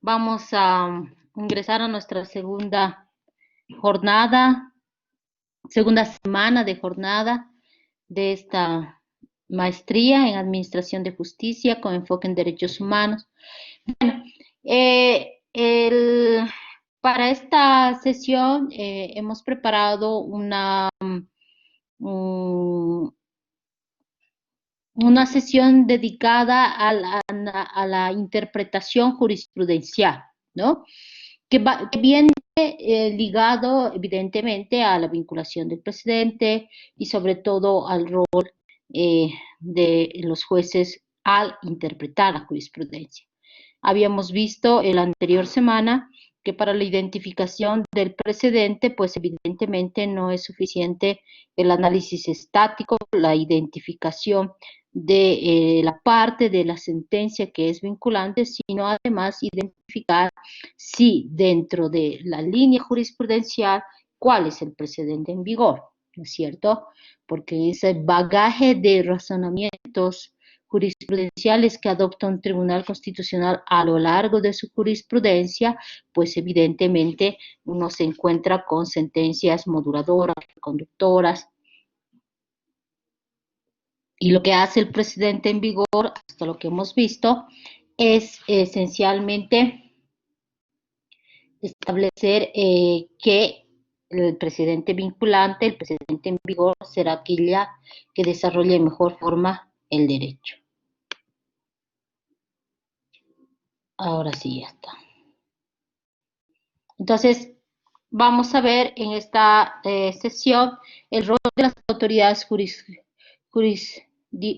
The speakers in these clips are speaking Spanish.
Vamos a ingresar a nuestra segunda jornada, segunda semana de jornada de esta maestría en Administración de Justicia con enfoque en Derechos Humanos. Bueno, para esta sesión hemos preparado mm, una sesión dedicada a la interpretación jurisprudencial, ¿no? Que viene ligado evidentemente a la vinculación del presidente y sobre todo al rol de los jueces al interpretar la jurisprudencia. Habíamos visto en la anterior semana que para la identificación del precedente, pues evidentemente no es suficiente el análisis estático, la identificación de la parte de la sentencia que es vinculante, sino además identificar si dentro de la línea jurisprudencial cuál es el precedente en vigor, ¿no es cierto? Porque ese bagaje de razonamientos jurisprudenciales que adopta un tribunal constitucional a lo largo de su jurisprudencia, pues evidentemente uno se encuentra con sentencias moduladoras, conductoras, y lo que hace el presidente en vigor, hasta lo que hemos visto, es esencialmente establecer que el presidente vinculante, el presidente en vigor, será aquella que desarrolle de mejor forma el derecho. Ahora sí, ya está. Entonces, vamos a ver en esta sesión el rol de las autoridades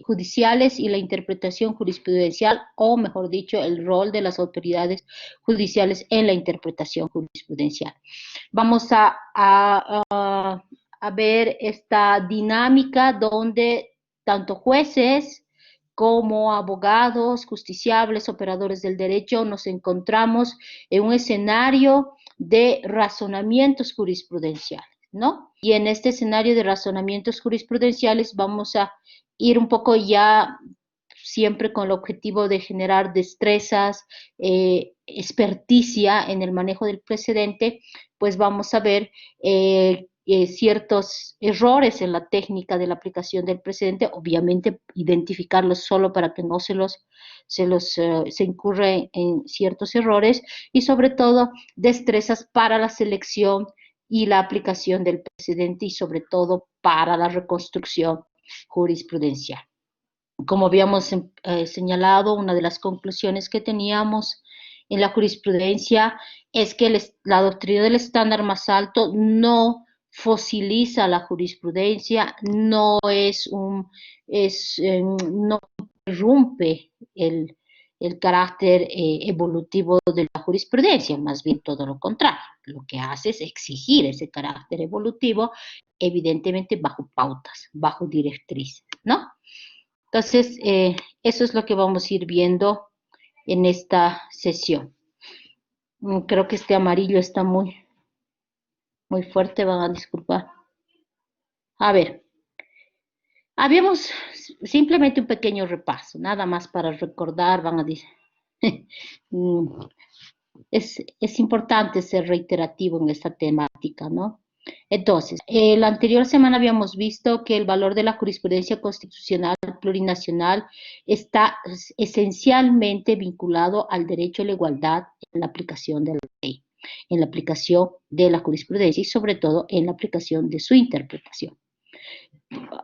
judiciales y la interpretación jurisprudencial, o mejor dicho, el rol de las autoridades judiciales en la interpretación jurisprudencial. Vamos a ver esta dinámica donde tanto jueces como abogados, justiciables, operadores del derecho, nos encontramos en un escenario de razonamientos jurisprudenciales, ¿no? Y en este escenario de razonamientos jurisprudenciales vamos a ir un poco ya siempre con el objetivo de generar destrezas, experticia en el manejo del precedente, pues vamos a ver ciertos errores en la técnica de la aplicación del precedente, obviamente identificarlos solo para que no se incurre en ciertos errores, y sobre todo destrezas para la selección y la aplicación del precedente y sobre todo para la reconstrucción jurisprudencial. Como habíamos señalado, una de las conclusiones que teníamos en la jurisprudencia es que la doctrina del estándar más alto no fosiliza la jurisprudencia, no no interrumpe el carácter evolutivo de la jurisprudencia, más bien todo lo contrario. Lo que hace es exigir ese carácter evolutivo, evidentemente bajo pautas, bajo directrices, ¿no? Entonces, eso es lo que vamos a ir viendo en esta sesión. Creo que este amarillo está muy fuerte, van a disculpar. A ver, habíamos simplemente un pequeño repaso, nada más para recordar, van a decir. Es importante ser reiterativo en esta temática, ¿no? Entonces, la anterior semana habíamos visto que el valor de la jurisprudencia constitucional plurinacional está esencialmente vinculado al derecho a la igualdad en la aplicación de la ley, en la aplicación de la jurisprudencia y sobre todo en la aplicación de su interpretación.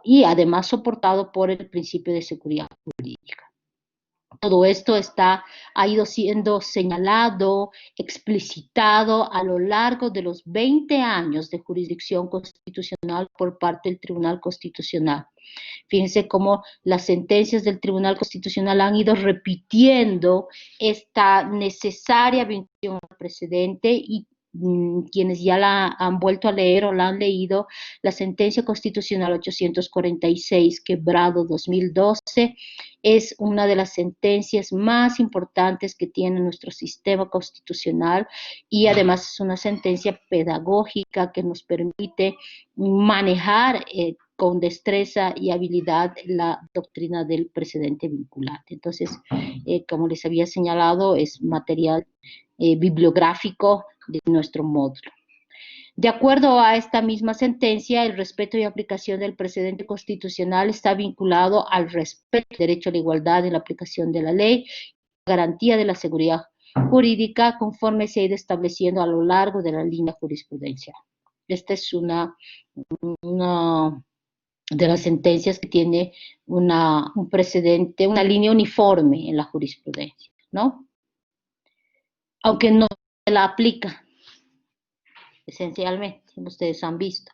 Y además soportado por el principio de seguridad jurídica. Todo esto ha ido siendo señalado, explicitado a lo largo de los 20 años de jurisdicción constitucional por parte del Tribunal Constitucional. Fíjense cómo las sentencias del Tribunal Constitucional han ido repitiendo esta necesaria vinculación al precedente y quienes ya la han vuelto a leer o la han leído, la sentencia constitucional 846, quebrado 2012, es una de las sentencias más importantes que tiene nuestro sistema constitucional y además es una sentencia pedagógica que nos permite manejar con destreza y habilidad la doctrina del precedente vinculante. Entonces, como les había señalado, es material bibliográfico de nuestro módulo. De acuerdo a esta misma sentencia, el respeto y aplicación del precedente constitucional está vinculado al respeto del derecho a la igualdad en la aplicación de la ley, garantía de la seguridad jurídica conforme se ha ido estableciendo a lo largo de la línea jurisprudencial. Esta es una de las sentencias que tiene un precedente, una línea uniforme en la jurisprudencia, ¿no? Aunque no se la aplica, esencialmente, ustedes han visto,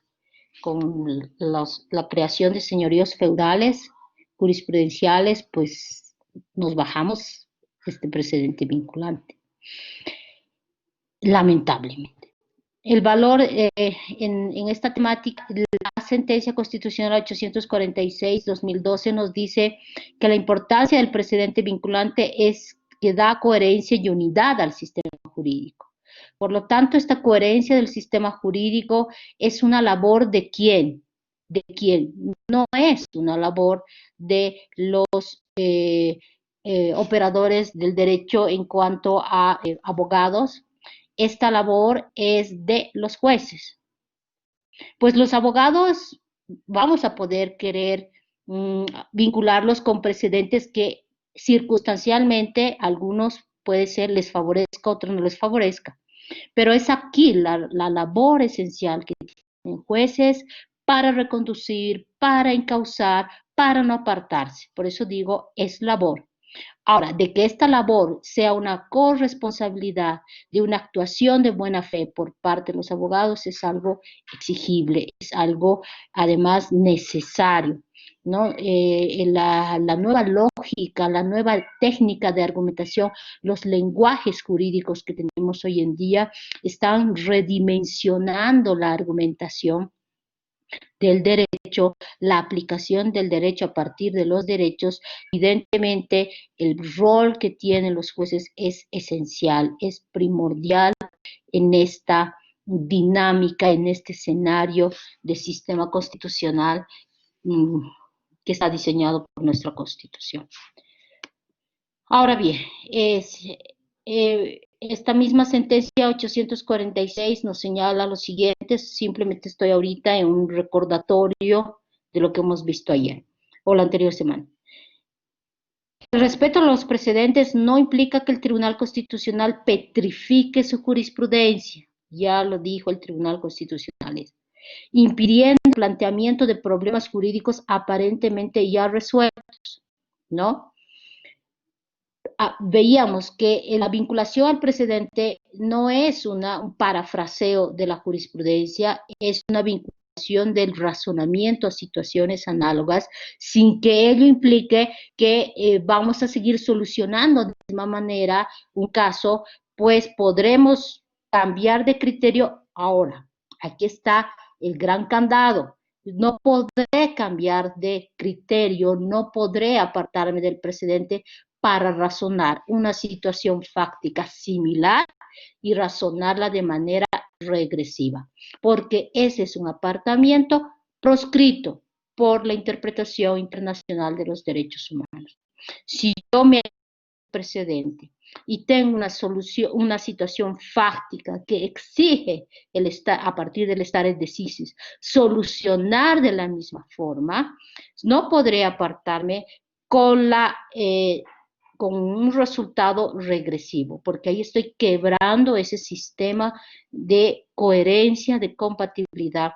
con la creación de señoríos feudales, jurisprudenciales, pues nos bajamos este precedente vinculante, lamentablemente. El valor en esta temática, la sentencia constitucional 846-2012 nos dice que la importancia del precedente vinculante es que da coherencia y unidad al sistema jurídico. Por lo tanto, esta coherencia del sistema jurídico es una labor ¿de quién? ¿De quién? No es una labor de los operadores del derecho en cuanto a abogados. Esta labor es de los jueces. Pues los abogados vamos a poder querer vincularlos con precedentes que circunstancialmente algunos puede ser les favorezca, otros no les favorezca. Pero es aquí la labor esencial que tienen jueces para reconducir, para encauzar, para no apartarse. Por eso digo, es labor. Ahora, de que esta labor sea una corresponsabilidad de una actuación de buena fe por parte de los abogados es algo exigible, es algo además necesario, ¿no? La nueva lógica, la nueva técnica de argumentación, los lenguajes jurídicos que tenemos hoy en día están redimensionando la argumentación del derecho, la aplicación del derecho a partir de los derechos. Evidentemente, el rol que tienen los jueces es esencial, es primordial en esta dinámica, en este escenario de sistema constitucional que está diseñado por nuestra Constitución. Ahora bien, esta misma sentencia 846 nos señala lo siguiente, simplemente estoy ahorita en un recordatorio de lo que hemos visto ayer o la anterior semana. El respeto a los precedentes no implica que el Tribunal Constitucional petrifique su jurisprudencia, ya lo dijo el Tribunal Constitucional, impidiendo el planteamiento de problemas jurídicos aparentemente ya resueltos, ¿no? Veíamos que la vinculación al precedente no es un parafraseo de la jurisprudencia, es una vinculación del razonamiento a situaciones análogas, sin que ello implique que vamos a seguir solucionando de la misma manera un caso, pues podremos cambiar de criterio ahora. Aquí está el gran candado. No podré cambiar de criterio, no podré apartarme del precedente para razonar una situación fáctica similar y razonarla de manera regresiva, porque ese es un apartamiento proscrito por la interpretación internacional de los derechos humanos. Si yo me precedente y tengo una situación fáctica que exige a partir del stare decisis solucionar de la misma forma, no podré apartarme con un resultado regresivo, porque ahí estoy quebrando ese sistema de coherencia, de compatibilidad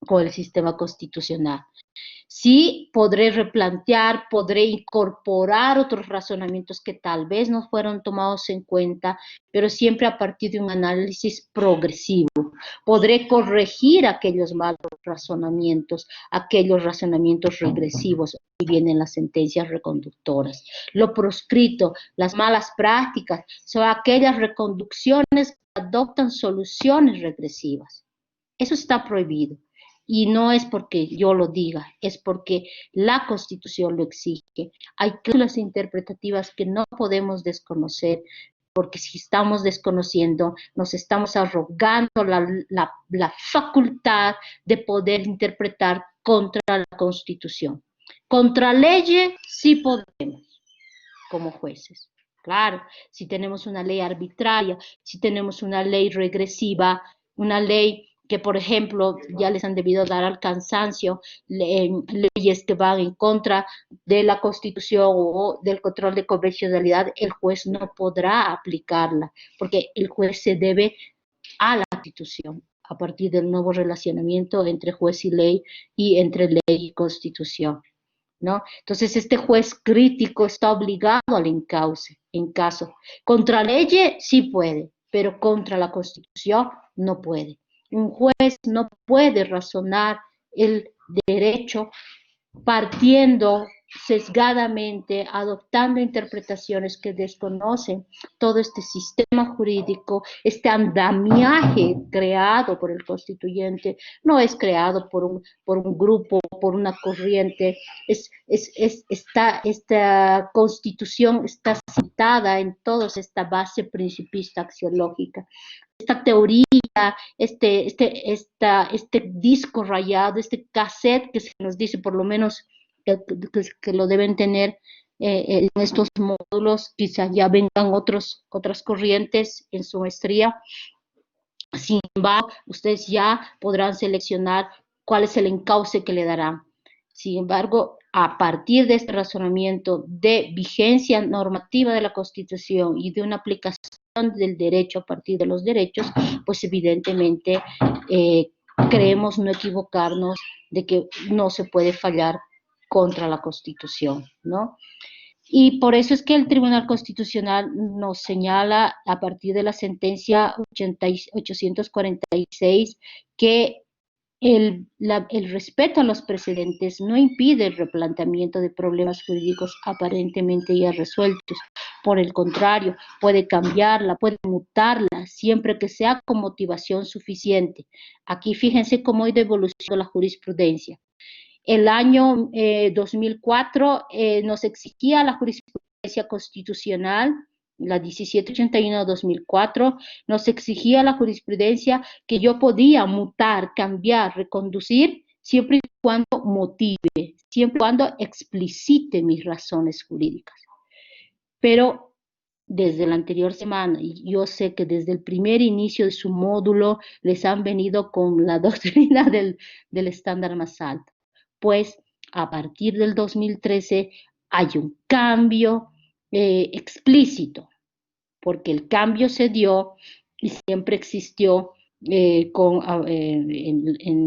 con el sistema constitucional. Sí, podré replantear, podré incorporar otros razonamientos que tal vez no fueron tomados en cuenta, pero siempre a partir de un análisis progresivo. Podré corregir aquellos malos razonamientos, aquellos razonamientos regresivos, y vienen las sentencias reconductoras. Lo proscrito, las malas prácticas, son aquellas reconducciones que adoptan soluciones regresivas. Eso está prohibido. Y no es porque yo lo diga, es porque la Constitución lo exige. Hay cláusulas interpretativas que no podemos desconocer, porque si estamos desconociendo, nos estamos arrogando la facultad de poder interpretar contra la Constitución. Contra leyes sí podemos, como jueces. Claro, si tenemos una ley arbitraria, si tenemos una ley regresiva, una ley que, por ejemplo, ya les han debido dar al cansancio, leyes que van en contra de la Constitución o del control de convencionalidad, el juez no podrá aplicarla, porque el juez se debe a la Constitución, a partir del nuevo relacionamiento entre juez y ley y entre ley y Constitución, ¿no? Entonces, este juez crítico está obligado al encauce, en caso. Contra leyes sí puede, pero contra la Constitución no puede. Un juez no puede razonar el derecho partiendo sesgadamente, adoptando interpretaciones que desconocen todo este sistema jurídico, este andamiaje creado por el constituyente, no es creado por un grupo, por una corriente, esta constitución está citada en toda esta base principista axiológica. Esta teoría, este disco rayado, este cassette que se nos dice, por lo menos que lo deben tener en estos módulos, quizás ya vengan otras corrientes en su maestría. Sin embargo, ustedes ya podrán seleccionar cuál es el encauce que le darán. Sin embargo, a partir de este razonamiento de vigencia normativa de la Constitución y de una aplicación del derecho a partir de los derechos, pues evidentemente creemos no equivocarnos de que no se puede fallar contra la Constitución, ¿no? Y por eso es que el Tribunal Constitucional nos señala a partir de la sentencia 846 que el respeto a los precedentes no impide el replanteamiento de problemas jurídicos aparentemente ya resueltos. Por el contrario, puede cambiarla, puede mutarla, siempre que sea con motivación suficiente. Aquí fíjense cómo ha ido evolucionando la jurisprudencia. El año 2004 nos exigía la jurisprudencia constitucional, la 1781-2004, nos exigía la jurisprudencia que yo podía mutar, cambiar, reconducir, siempre y cuando motive, siempre y cuando explicite mis razones jurídicas. Pero desde la anterior semana, y yo sé que desde el primer inicio de su módulo les han venido con la doctrina del estándar más alto. Pues a partir del 2013 hay un cambio explícito, porque el cambio se dio y siempre existió en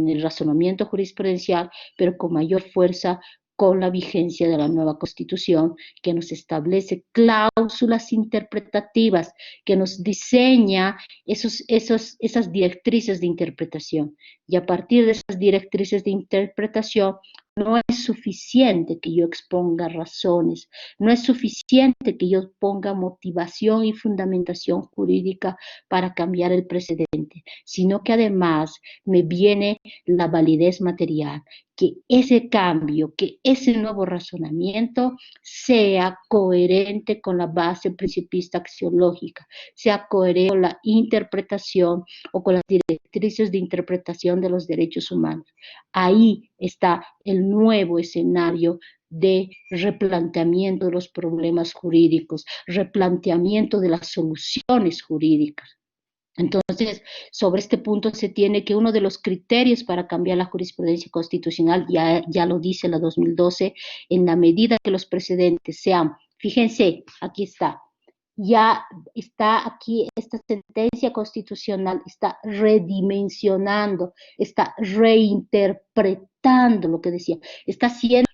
el razonamiento jurisprudencial, pero con mayor fuerza con la vigencia de la nueva Constitución, que nos establece cláusulas interpretativas, que nos diseña esas directrices de interpretación. Y a partir de esas directrices de interpretación, no es suficiente que yo exponga razones, no es suficiente que yo ponga motivación y fundamentación jurídica para cambiar el precedente, sino que además me viene la validez material, que ese cambio, que ese nuevo razonamiento sea coherente con la base principista axiológica, sea coherente con la interpretación o con las directrices de interpretación de los derechos humanos. Ahí está el nuevo escenario de replanteamiento de los problemas jurídicos, replanteamiento de las soluciones jurídicas. Entonces, sobre este punto se tiene que uno de los criterios para cambiar la jurisprudencia constitucional, ya lo dice la 2012, en la medida que los precedentes sean, fíjense, aquí está, ya está aquí, esta sentencia constitucional está redimensionando, está reinterpretando lo que decía, está haciendo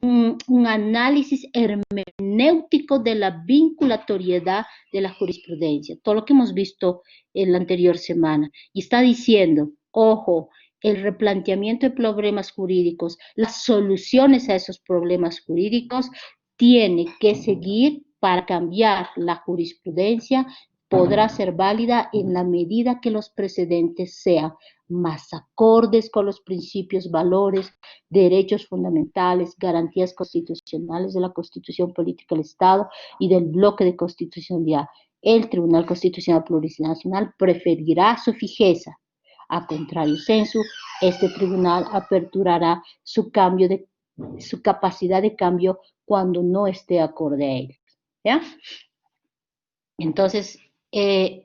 un análisis hermenéutico de la vinculatoriedad de la jurisprudencia, todo lo que hemos visto en la anterior semana, y está diciendo, ojo, el replanteamiento de problemas jurídicos, las soluciones a esos problemas jurídicos, tiene que seguir para cambiar la jurisprudencia, podrá ser válida en la medida que los precedentes sean más acordes con los principios, valores, derechos fundamentales, garantías constitucionales de la Constitución Política del Estado y del bloque de constitucionalidad. El Tribunal Constitucional Plurinacional preferirá su fijeza A contrario sensu, este tribunal aperturará su capacidad de cambio cuando no esté acorde a él. ¿Ya? Entonces,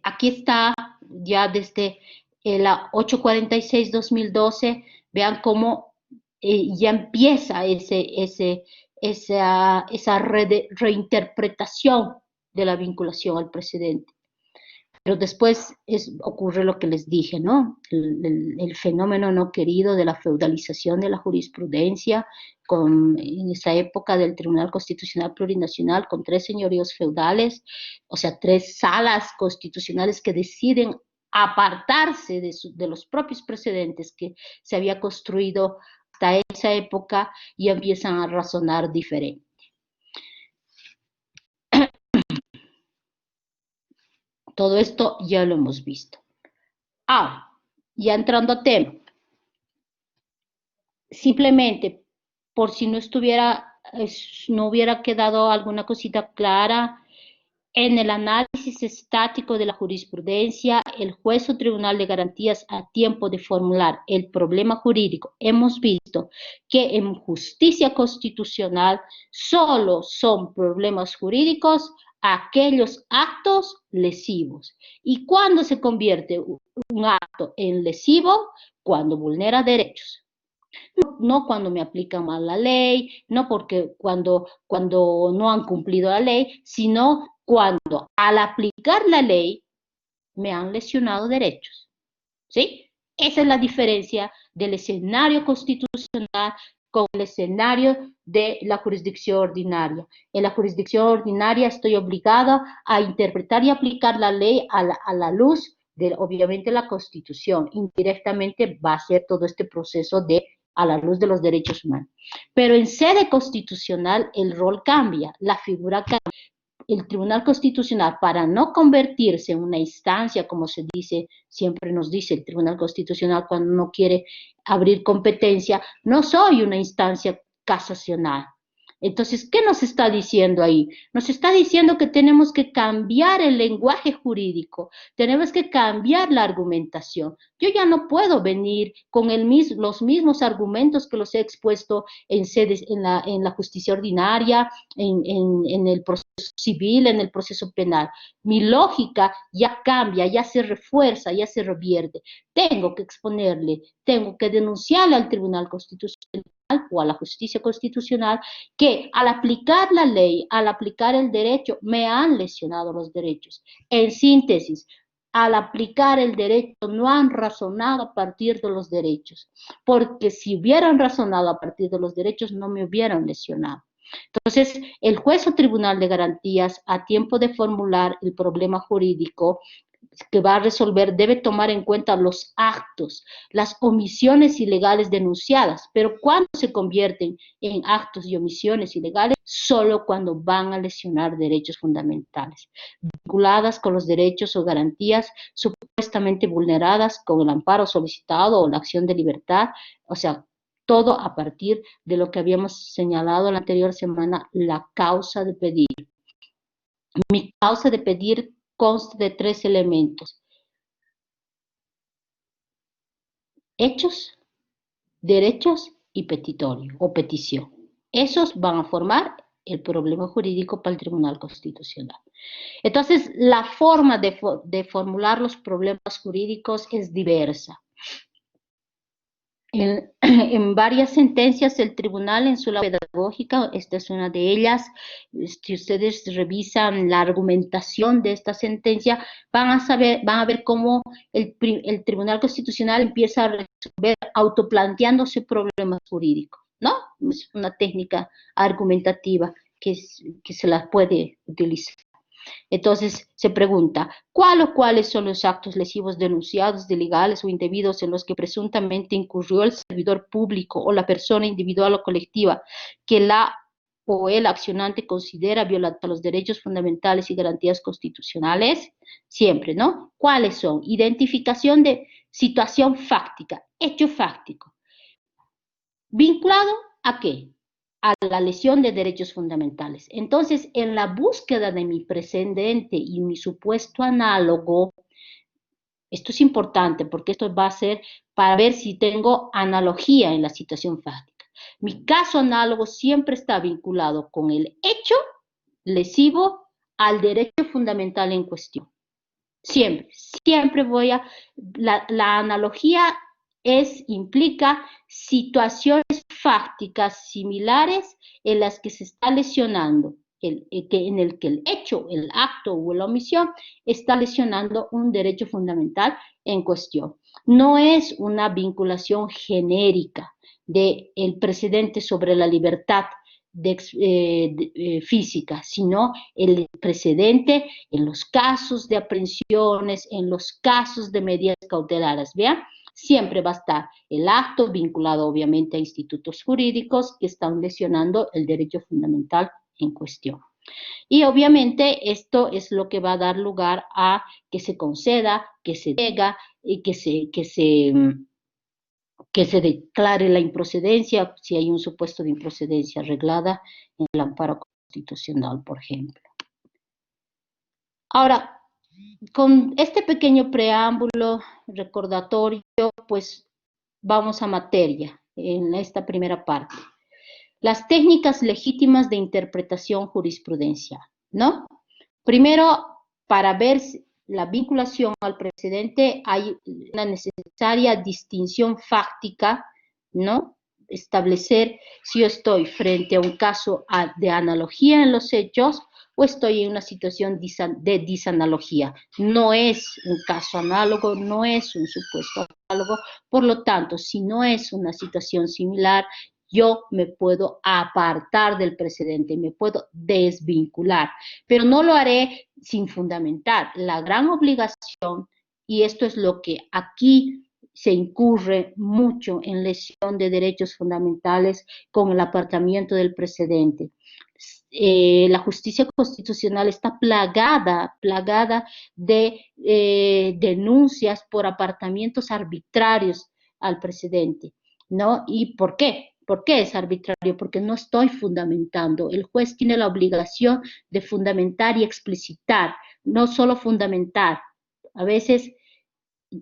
aquí está ya desde la 846-2012, vean cómo ya empieza esa reinterpretación de la vinculación al precedente. Pero después ocurre lo que les dije, ¿no? El fenómeno no querido de la feudalización de la jurisprudencia, en esa época del Tribunal Constitucional Plurinacional, con 3 señoríos feudales, o sea, 3 salas constitucionales que deciden apartarse de los propios precedentes que se había construido hasta esa época y empiezan a razonar diferente. Todo esto ya lo hemos visto. Ahora, ya entrando a tema, simplemente por si no hubiera quedado alguna cosita clara, en el análisis estático de la jurisprudencia, el juez o tribunal de garantías a tiempo de formular el problema jurídico, hemos visto que en justicia constitucional solo son problemas jurídicos aquellos actos lesivos. ¿Y cuándo se convierte un acto en lesivo? Cuando vulnera derechos. No cuando me aplican mal la ley, no porque cuando no han cumplido la ley, sino cuando al aplicar la ley me han lesionado derechos. ¿Sí? Esa es la diferencia del escenario constitucional con el escenario de la jurisdicción ordinaria. En la jurisdicción ordinaria estoy obligada a interpretar y aplicar la ley a la luz de, obviamente, la Constitución. Indirectamente va a ser todo este proceso a la luz de los derechos humanos. Pero en sede constitucional el rol cambia, la figura cambia. El Tribunal Constitucional, para no convertirse en una instancia, como se dice, siempre nos dice el Tribunal Constitucional cuando no quiere abrir competencia, no soy una instancia casacional. Entonces, ¿qué nos está diciendo ahí? Nos está diciendo que tenemos que cambiar el lenguaje jurídico, tenemos que cambiar la argumentación. Yo ya no puedo venir con los mismos argumentos que los he expuesto en la justicia ordinaria, en el proceso civil, en el proceso penal. Mi lógica ya cambia, ya se refuerza, ya se revierte. Tengo que exponerle, tengo que denunciarle al Tribunal Constitucional o a la justicia constitucional que al aplicar la ley, al aplicar el derecho, me han lesionado los derechos. En síntesis, al aplicar el derecho no han razonado a partir de los derechos, porque si hubieran razonado a partir de los derechos no me hubieran lesionado. Entonces, el juez o tribunal de garantías, a tiempo de formular el problema jurídico que va a resolver, debe tomar en cuenta los actos, las omisiones ilegales denunciadas, pero ¿cuándo se convierten en actos y omisiones ilegales? Solo cuando van a lesionar derechos fundamentales, vinculadas con los derechos o garantías supuestamente vulneradas con el amparo solicitado o la acción de libertad, o sea, todo a partir de lo que habíamos señalado la anterior semana, la causa de pedir. Mi causa de pedir consta de 3 elementos: hechos, derechos y petitorio o petición. Esos van a formar el problema jurídico para el Tribunal Constitucional. Entonces, la forma de formular los problemas jurídicos es diversa. En varias sentencias el tribunal en su labor pedagógica, esta es una de ellas, si ustedes revisan la argumentación de esta sentencia, van a ver cómo el Tribunal Constitucional empieza a resolver autoplanteándose problemas jurídicos, ¿no? Es una técnica argumentativa que se la puede utilizar. Entonces se pregunta, ¿cuál o cuáles son los actos lesivos denunciados de ilegales o indebidos en los que presuntamente incurrió el servidor público o la persona individual o colectiva que la o el accionante considera violar los derechos fundamentales y garantías constitucionales? Siempre, ¿no? ¿Cuáles son? Identificación de situación fáctica, hecho fáctico. ¿Vinculado a qué? A la lesión de derechos fundamentales. Entonces, en la búsqueda de mi precedente y mi supuesto análogo, Esto es importante porque esto va a ser para ver si tengo analogía en la situación fáctica. Mi caso análogo siempre está vinculado con el hecho lesivo al derecho fundamental en cuestión. Siempre, siempre voy a... La analogía implica situaciones fácticas similares en las que se está lesionando, en el que el hecho, el acto o la omisión está lesionando un derecho fundamental en cuestión. No es una vinculación genérica del precedente sobre la libertad física, sino el precedente en los casos de aprehensiones, en los casos de medidas cautelares, ¿vean? Siempre va a estar el acto vinculado obviamente a institutos jurídicos que están lesionando el derecho fundamental en cuestión. Y obviamente esto es lo que va a dar lugar a que se conceda, que se diga y que se declare la improcedencia, si hay un supuesto de improcedencia arreglada en el amparo constitucional, por ejemplo. Ahora, con este pequeño preámbulo recordatorio, pues vamos a materia en esta primera parte. Las técnicas legítimas de interpretación jurisprudencial, ¿no? Primero, para ver la vinculación al precedente, hay una necesaria distinción fáctica, ¿no? Establecer si yo estoy frente a un caso de analogía en los hechos o estoy en una situación de disanalogía. No es un caso análogo, no es un supuesto análogo, por lo tanto, si no es una situación similar, yo me puedo apartar del precedente, me puedo desvincular, pero no lo haré sin fundamentar. La gran obligación, y esto es lo que aquí se incurre mucho en lesión de derechos fundamentales con el apartamiento del precedente. La justicia constitucional está plagada de denuncias por apartamientos arbitrarios al precedente, ¿no? ¿Y por qué? ¿Por qué es arbitrario? Porque no estoy fundamentando. El juez tiene la obligación de fundamentar y explicitar, no solo fundamentar. A veces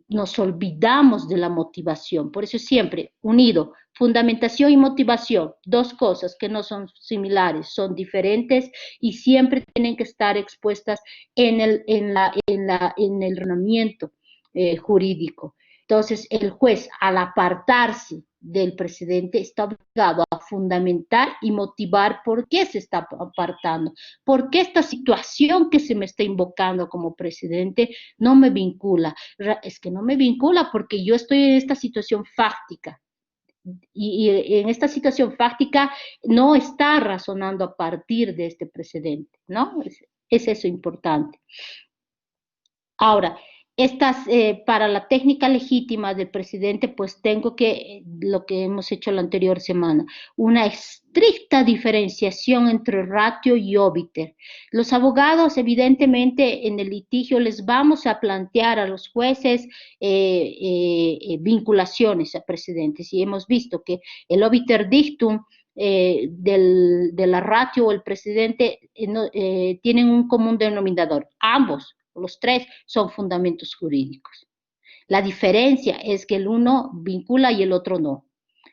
nos olvidamos de la motivación, por eso siempre unido, fundamentación y motivación, dos cosas que no son similares, son diferentes y siempre tienen que estar expuestas en el ordenamiento jurídico. Entonces, el juez, al apartarse del precedente, está obligado a fundamentar y motivar por qué se está apartando, por qué esta situación que se me está invocando como precedente no me vincula. Es que no me vincula porque yo estoy en esta situación fáctica. Y en esta situación fáctica no está razonando a partir de este precedente, ¿no? Es eso importante. Ahora, para la técnica legítima del presidente, pues tengo que, lo que hemos hecho la anterior semana, una estricta diferenciación entre ratio y obiter. Los abogados, evidentemente, en el litigio les vamos a plantear a los jueces vinculaciones a precedentes, y hemos visto que el obiter dictum de la ratio o el precedente tienen un común denominador, ambos. Los tres son fundamentos jurídicos. La diferencia es que el uno vincula y el otro no.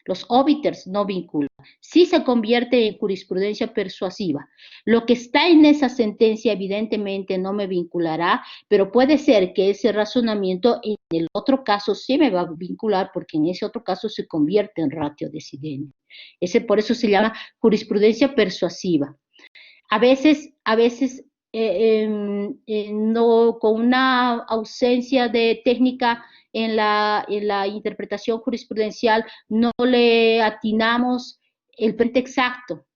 Los obiters no vinculan. Sí se convierte en jurisprudencia persuasiva. Lo que está en esa sentencia evidentemente no me vinculará, pero puede ser que ese razonamiento en el otro caso sí me va a vincular porque en ese otro caso se convierte en ratio decidente. Por eso se llama jurisprudencia persuasiva. A veces no, con una ausencia de técnica en la interpretación jurisprudencial no le atinamos el frente exacto,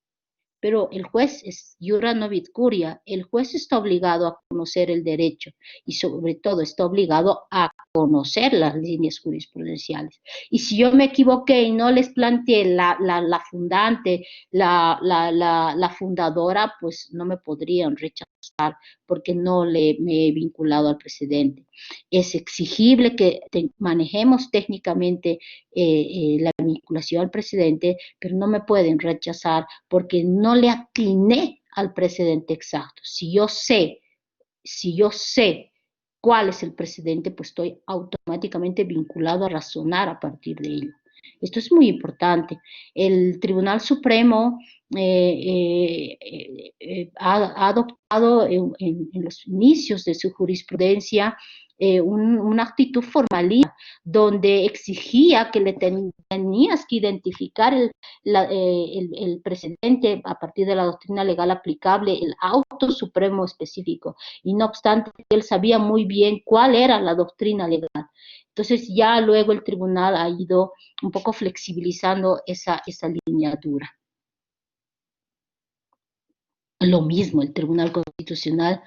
pero el juez es iura novit curia, el juez está obligado a conocer el derecho y sobre todo está obligado a conocer las líneas jurisprudenciales. Y si yo me equivoqué y no les planteé la fundante, la fundadora, pues no me podrían rechazar porque no me he vinculado al precedente. Es exigible que manejemos técnicamente la vinculación al precedente, pero no me pueden rechazar porque no le atiné al precedente exacto. Si yo sé cuál es el precedente, pues estoy automáticamente vinculado a razonar a partir de ello. Esto es muy importante. El Tribunal Supremo ha adoptado en los inicios de su jurisprudencia una actitud formalista, donde exigía que tenías que identificar el precedente a partir de la doctrina legal aplicable, el auto supremo específico, y no obstante, él sabía muy bien cuál era la doctrina legal. Entonces ya luego el tribunal ha ido un poco flexibilizando esa línea dura. Lo mismo, el Tribunal Constitucional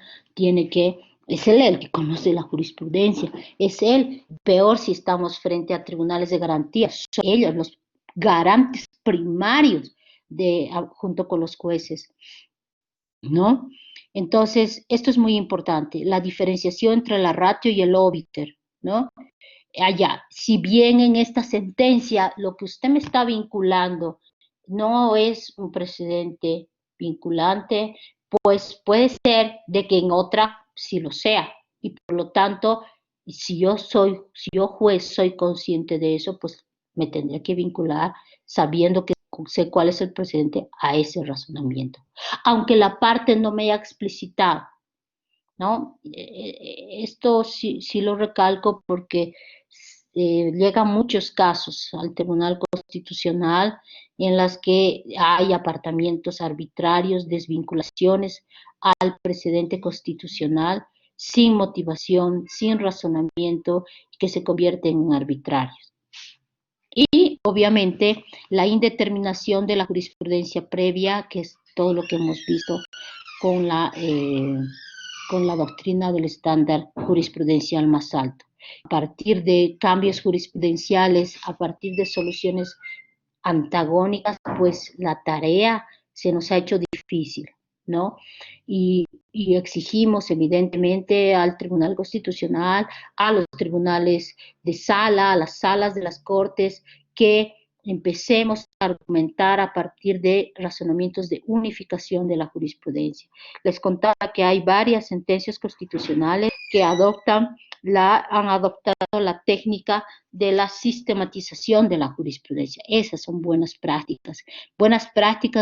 es él el que conoce la jurisprudencia, es él, peor si estamos frente a tribunales de garantía, son ellos los garantes primarios junto con los jueces, ¿no? Entonces, esto es muy importante, la diferenciación entre la ratio y el obiter, ¿no? Allá, si bien en esta sentencia lo que usted me está vinculando no es un precedente vinculante, pues puede ser de que en otra sí lo sea. Y por lo tanto, si yo juez soy consciente de eso, pues me tendré que vincular sabiendo que sé cuál es el precedente a ese razonamiento. Aunque la parte no me haya explicitado, ¿no? Esto sí lo recalco porque llegan muchos casos al Tribunal Constitucional en las que hay apartamientos arbitrarios, desvinculaciones al precedente constitucional sin motivación, sin razonamiento, que se convierten en arbitrarios. Y obviamente la indeterminación de la jurisprudencia previa, que es todo lo que hemos visto con la doctrina del estándar jurisprudencial más alto. A partir de cambios jurisprudenciales, a partir de soluciones antagónicas, pues la tarea se nos ha hecho difícil, ¿no? Y exigimos evidentemente al Tribunal Constitucional, a los tribunales de sala, a las salas de las Cortes, que empecemos a argumentar a partir de razonamientos de unificación de la jurisprudencia. Les contaba que hay varias sentencias constitucionales que han adoptado la técnica de la sistematización de la jurisprudencia. Esas son buenas prácticas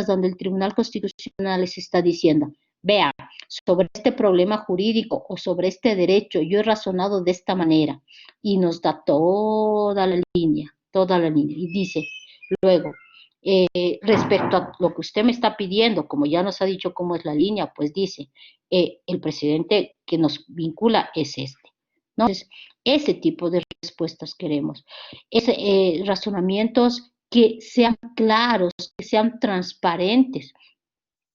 donde el Tribunal Constitucional les está diciendo, vean, sobre este problema jurídico o sobre este derecho, yo he razonado de esta manera, y nos da toda la línea, y dice, luego, respecto a lo que usted me está pidiendo, como ya nos ha dicho cómo es la línea, pues dice, el precedente que nos vincula es este, ¿no? Entonces, ese tipo de respuestas queremos, razonamientos que sean claros, que sean transparentes.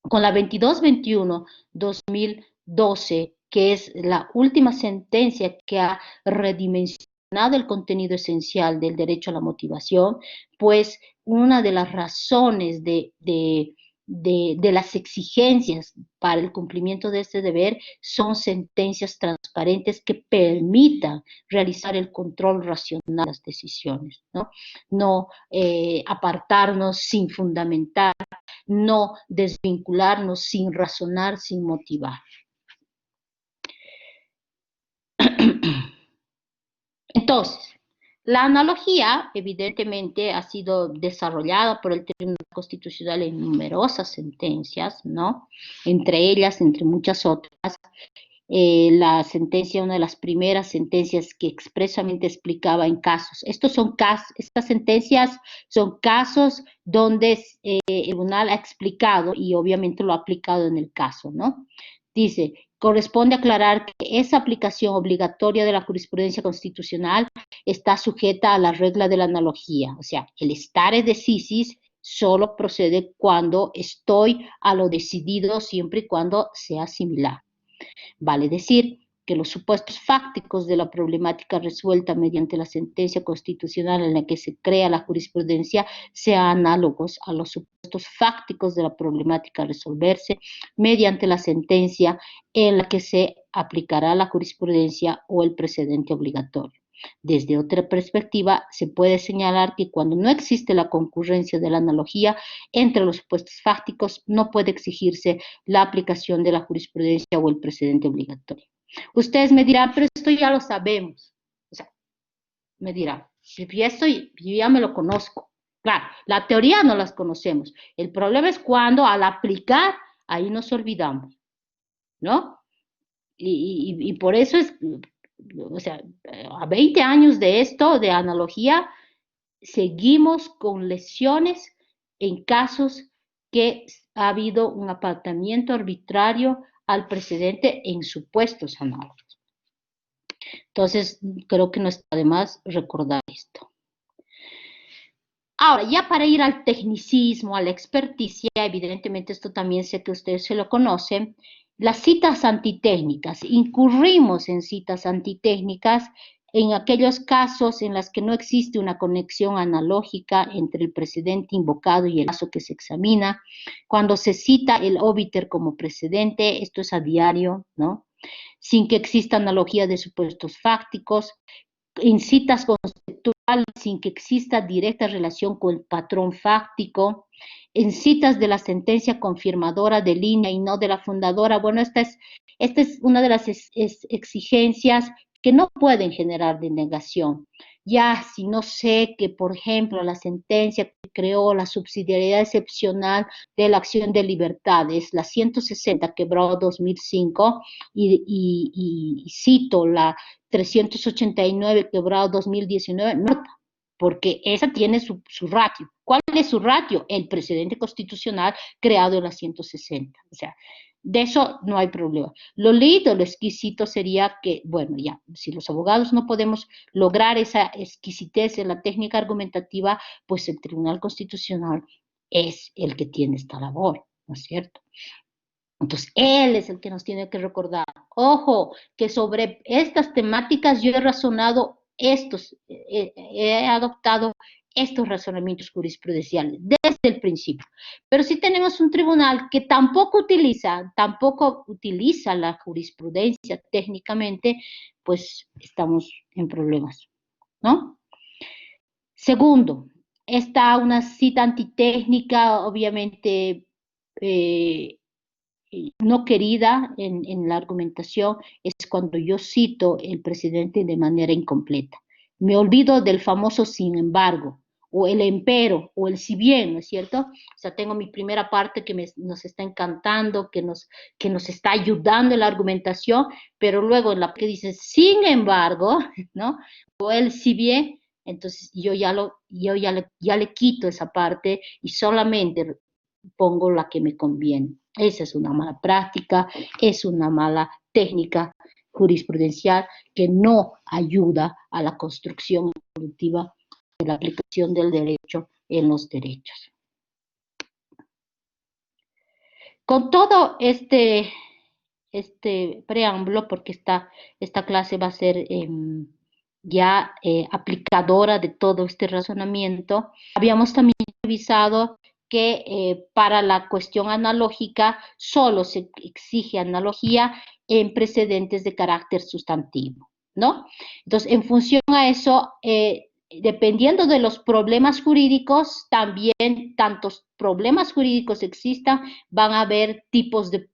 Con la 2221-2012, que es la última sentencia que ha redimensionado el contenido esencial del derecho a la motivación, pues una de las razones de las exigencias para el cumplimiento de este deber son sentencias transparentes que permitan realizar el control racional de las decisiones, ¿no? No apartarnos sin fundamentar, no desvincularnos sin razonar, sin motivar. Entonces, la analogía evidentemente ha sido desarrollada por el Tribunal Constitucional en numerosas sentencias, ¿no? Entre ellas, entre muchas otras, la sentencia, una de las primeras sentencias que expresamente explicaba en casos. Estas sentencias son casos donde el tribunal ha explicado y obviamente lo ha aplicado en el caso, ¿no? Dice, corresponde aclarar que esa aplicación obligatoria de la jurisprudencia constitucional está sujeta a la regla de la analogía, o sea, el stare decisis solo procede cuando estoy a lo decidido siempre y cuando sea similar. Vale decir que los supuestos fácticos de la problemática resuelta mediante la sentencia constitucional en la que se crea la jurisprudencia sean análogos a los supuestos fácticos de la problemática a resolverse mediante la sentencia en la que se aplicará la jurisprudencia o el precedente obligatorio. Desde otra perspectiva, se puede señalar que cuando no existe la concurrencia de la analogía entre los supuestos fácticos, no puede exigirse la aplicación de la jurisprudencia o el precedente obligatorio. Ustedes me dirán, pero esto ya lo sabemos. O sea, me dirán, yo ya me lo conozco. Claro, la teoría no las conocemos. El problema es cuando al aplicar, ahí nos olvidamos, ¿no? Y por eso es, o sea, a 20 años de esto, de analogía, seguimos con lesiones en casos que ha habido un apartamiento arbitrario al presidente en supuestos análogos. Entonces, creo que no está de más recordar esto. Ahora, ya para ir al tecnicismo, a la experticia, evidentemente esto también sé que ustedes se lo conocen, las citas antitécnicas. Incurrimos en citas antitécnicas en aquellos casos en los que no existe una conexión analógica entre el precedente invocado y el caso que se examina. Cuando se cita el obiter como precedente, esto es a diario, ¿no? Sin que exista analogía de supuestos fácticos, en citas conceptuales sin que exista directa relación con el patrón fáctico, en citas de la sentencia confirmadora de línea y no de la fundadora. Bueno, esta es una de las exigencias que no pueden generar denegación. Ya si no sé que, por ejemplo, la sentencia que creó la subsidiariedad excepcional de la acción de libertad es la 160 quebrado 2005 y cito la 389 quebrado 2019, no, porque esa tiene su ratio. ¿Cuál es su ratio? El precedente constitucional creado en la 160. O sea, de eso no hay problema. Lo lindo, lo exquisito sería que, bueno, ya, si los abogados no podemos lograr esa exquisitez en la técnica argumentativa, pues el Tribunal Constitucional es el que tiene esta labor, ¿no es cierto? Entonces, él es el que nos tiene que recordar. Ojo, que sobre estas temáticas yo he razonado he adoptado estos razonamientos jurisprudenciales desde el principio. Pero si tenemos un tribunal que tampoco utiliza la jurisprudencia técnicamente, pues estamos en problemas, ¿no? Segundo, está una cita antitécnica, obviamente, eh, no querida en la argumentación es cuando yo cito el presidente de manera incompleta. Me olvido del famoso sin embargo, o el empero, o el si bien, ¿no es cierto? O sea, tengo mi primera parte que nos está encantando, que nos está ayudando en la argumentación, pero luego en la que dice sin embargo, ¿no? O el si bien, entonces ya le quito esa parte y solamente pongo la que me conviene. Esa es una mala práctica, es una mala técnica jurisprudencial que no ayuda a la construcción evolutiva de la aplicación del derecho en los derechos. Con todo este preámbulo, porque esta clase va a ser ya aplicadora de todo este razonamiento, habíamos también revisado que para la cuestión analógica solo se exige analogía en precedentes de carácter sustantivo, ¿no? Entonces, en función a eso, dependiendo de los problemas jurídicos, también tantos problemas jurídicos existan, van a haber tipos de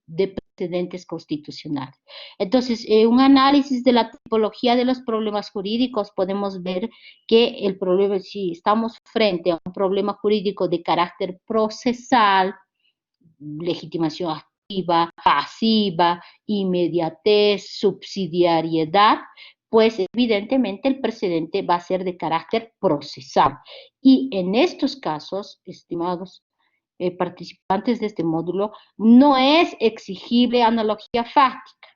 precedentes constitucionales. Entonces, un análisis de la tipología de los problemas jurídicos, podemos ver que el problema, si estamos frente a un problema jurídico de carácter procesal, legitimación activa, pasiva, inmediatez, subsidiariedad, pues evidentemente el precedente va a ser de carácter procesal. Y en estos casos, estimados participantes de este módulo, no es exigible analogía fáctica.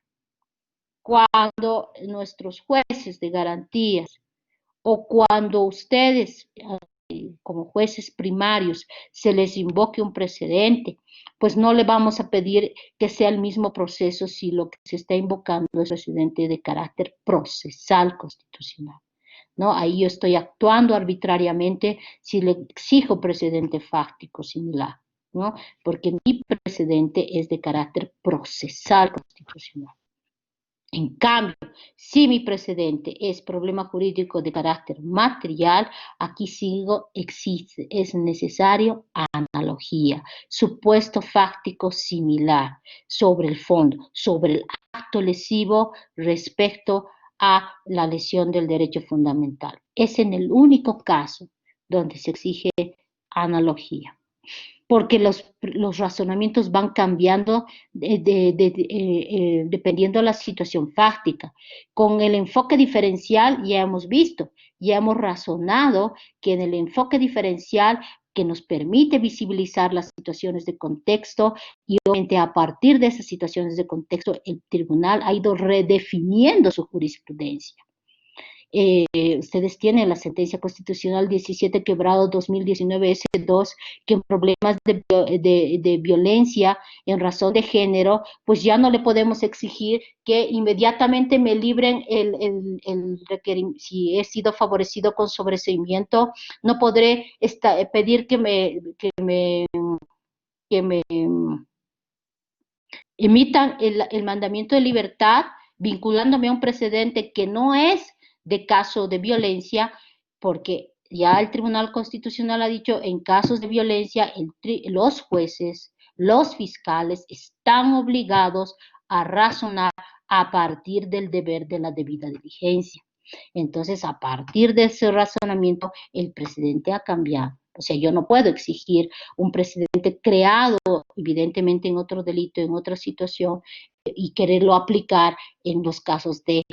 Cuando nuestros jueces de garantías o cuando ustedes, como jueces primarios, se les invoque un precedente, pues no le vamos a pedir que sea el mismo proceso si lo que se está invocando es precedente de carácter procesal constitucional, ¿no? Ahí yo estoy actuando arbitrariamente si le exijo precedente fáctico similar, ¿no? Porque mi precedente es de carácter procesal constitucional. En cambio, si mi precedente es problema jurídico de carácter material, aquí es necesario analogía, supuesto fáctico similar sobre el fondo, sobre el acto lesivo respecto a la lesión del derecho fundamental. Es en el único caso donde se exige analogía, porque los razonamientos van cambiando dependiendo de la situación fáctica. Con el enfoque diferencial ya hemos visto, ya hemos razonado que en el enfoque diferencial que nos permite visibilizar las situaciones de contexto y obviamente a partir de esas situaciones de contexto el tribunal ha ido redefiniendo su jurisprudencia. Ustedes tienen la sentencia constitucional 17 quebrado 2019 S2, que en problemas de violencia en razón de género, pues ya no le podemos exigir que inmediatamente me libren el requerimiento. Si he sido favorecido con sobreseimiento, no podré pedir que me emitan el mandamiento de libertad vinculándome a un precedente que no es de caso de violencia, porque ya el Tribunal Constitucional ha dicho en casos de violencia los jueces, los fiscales están obligados a razonar a partir del deber de la debida diligencia. Entonces, a partir de ese razonamiento, el precedente ha cambiado. O sea, yo no puedo exigir un precedente creado, evidentemente, en otro delito, en otra situación, y quererlo aplicar en los casos de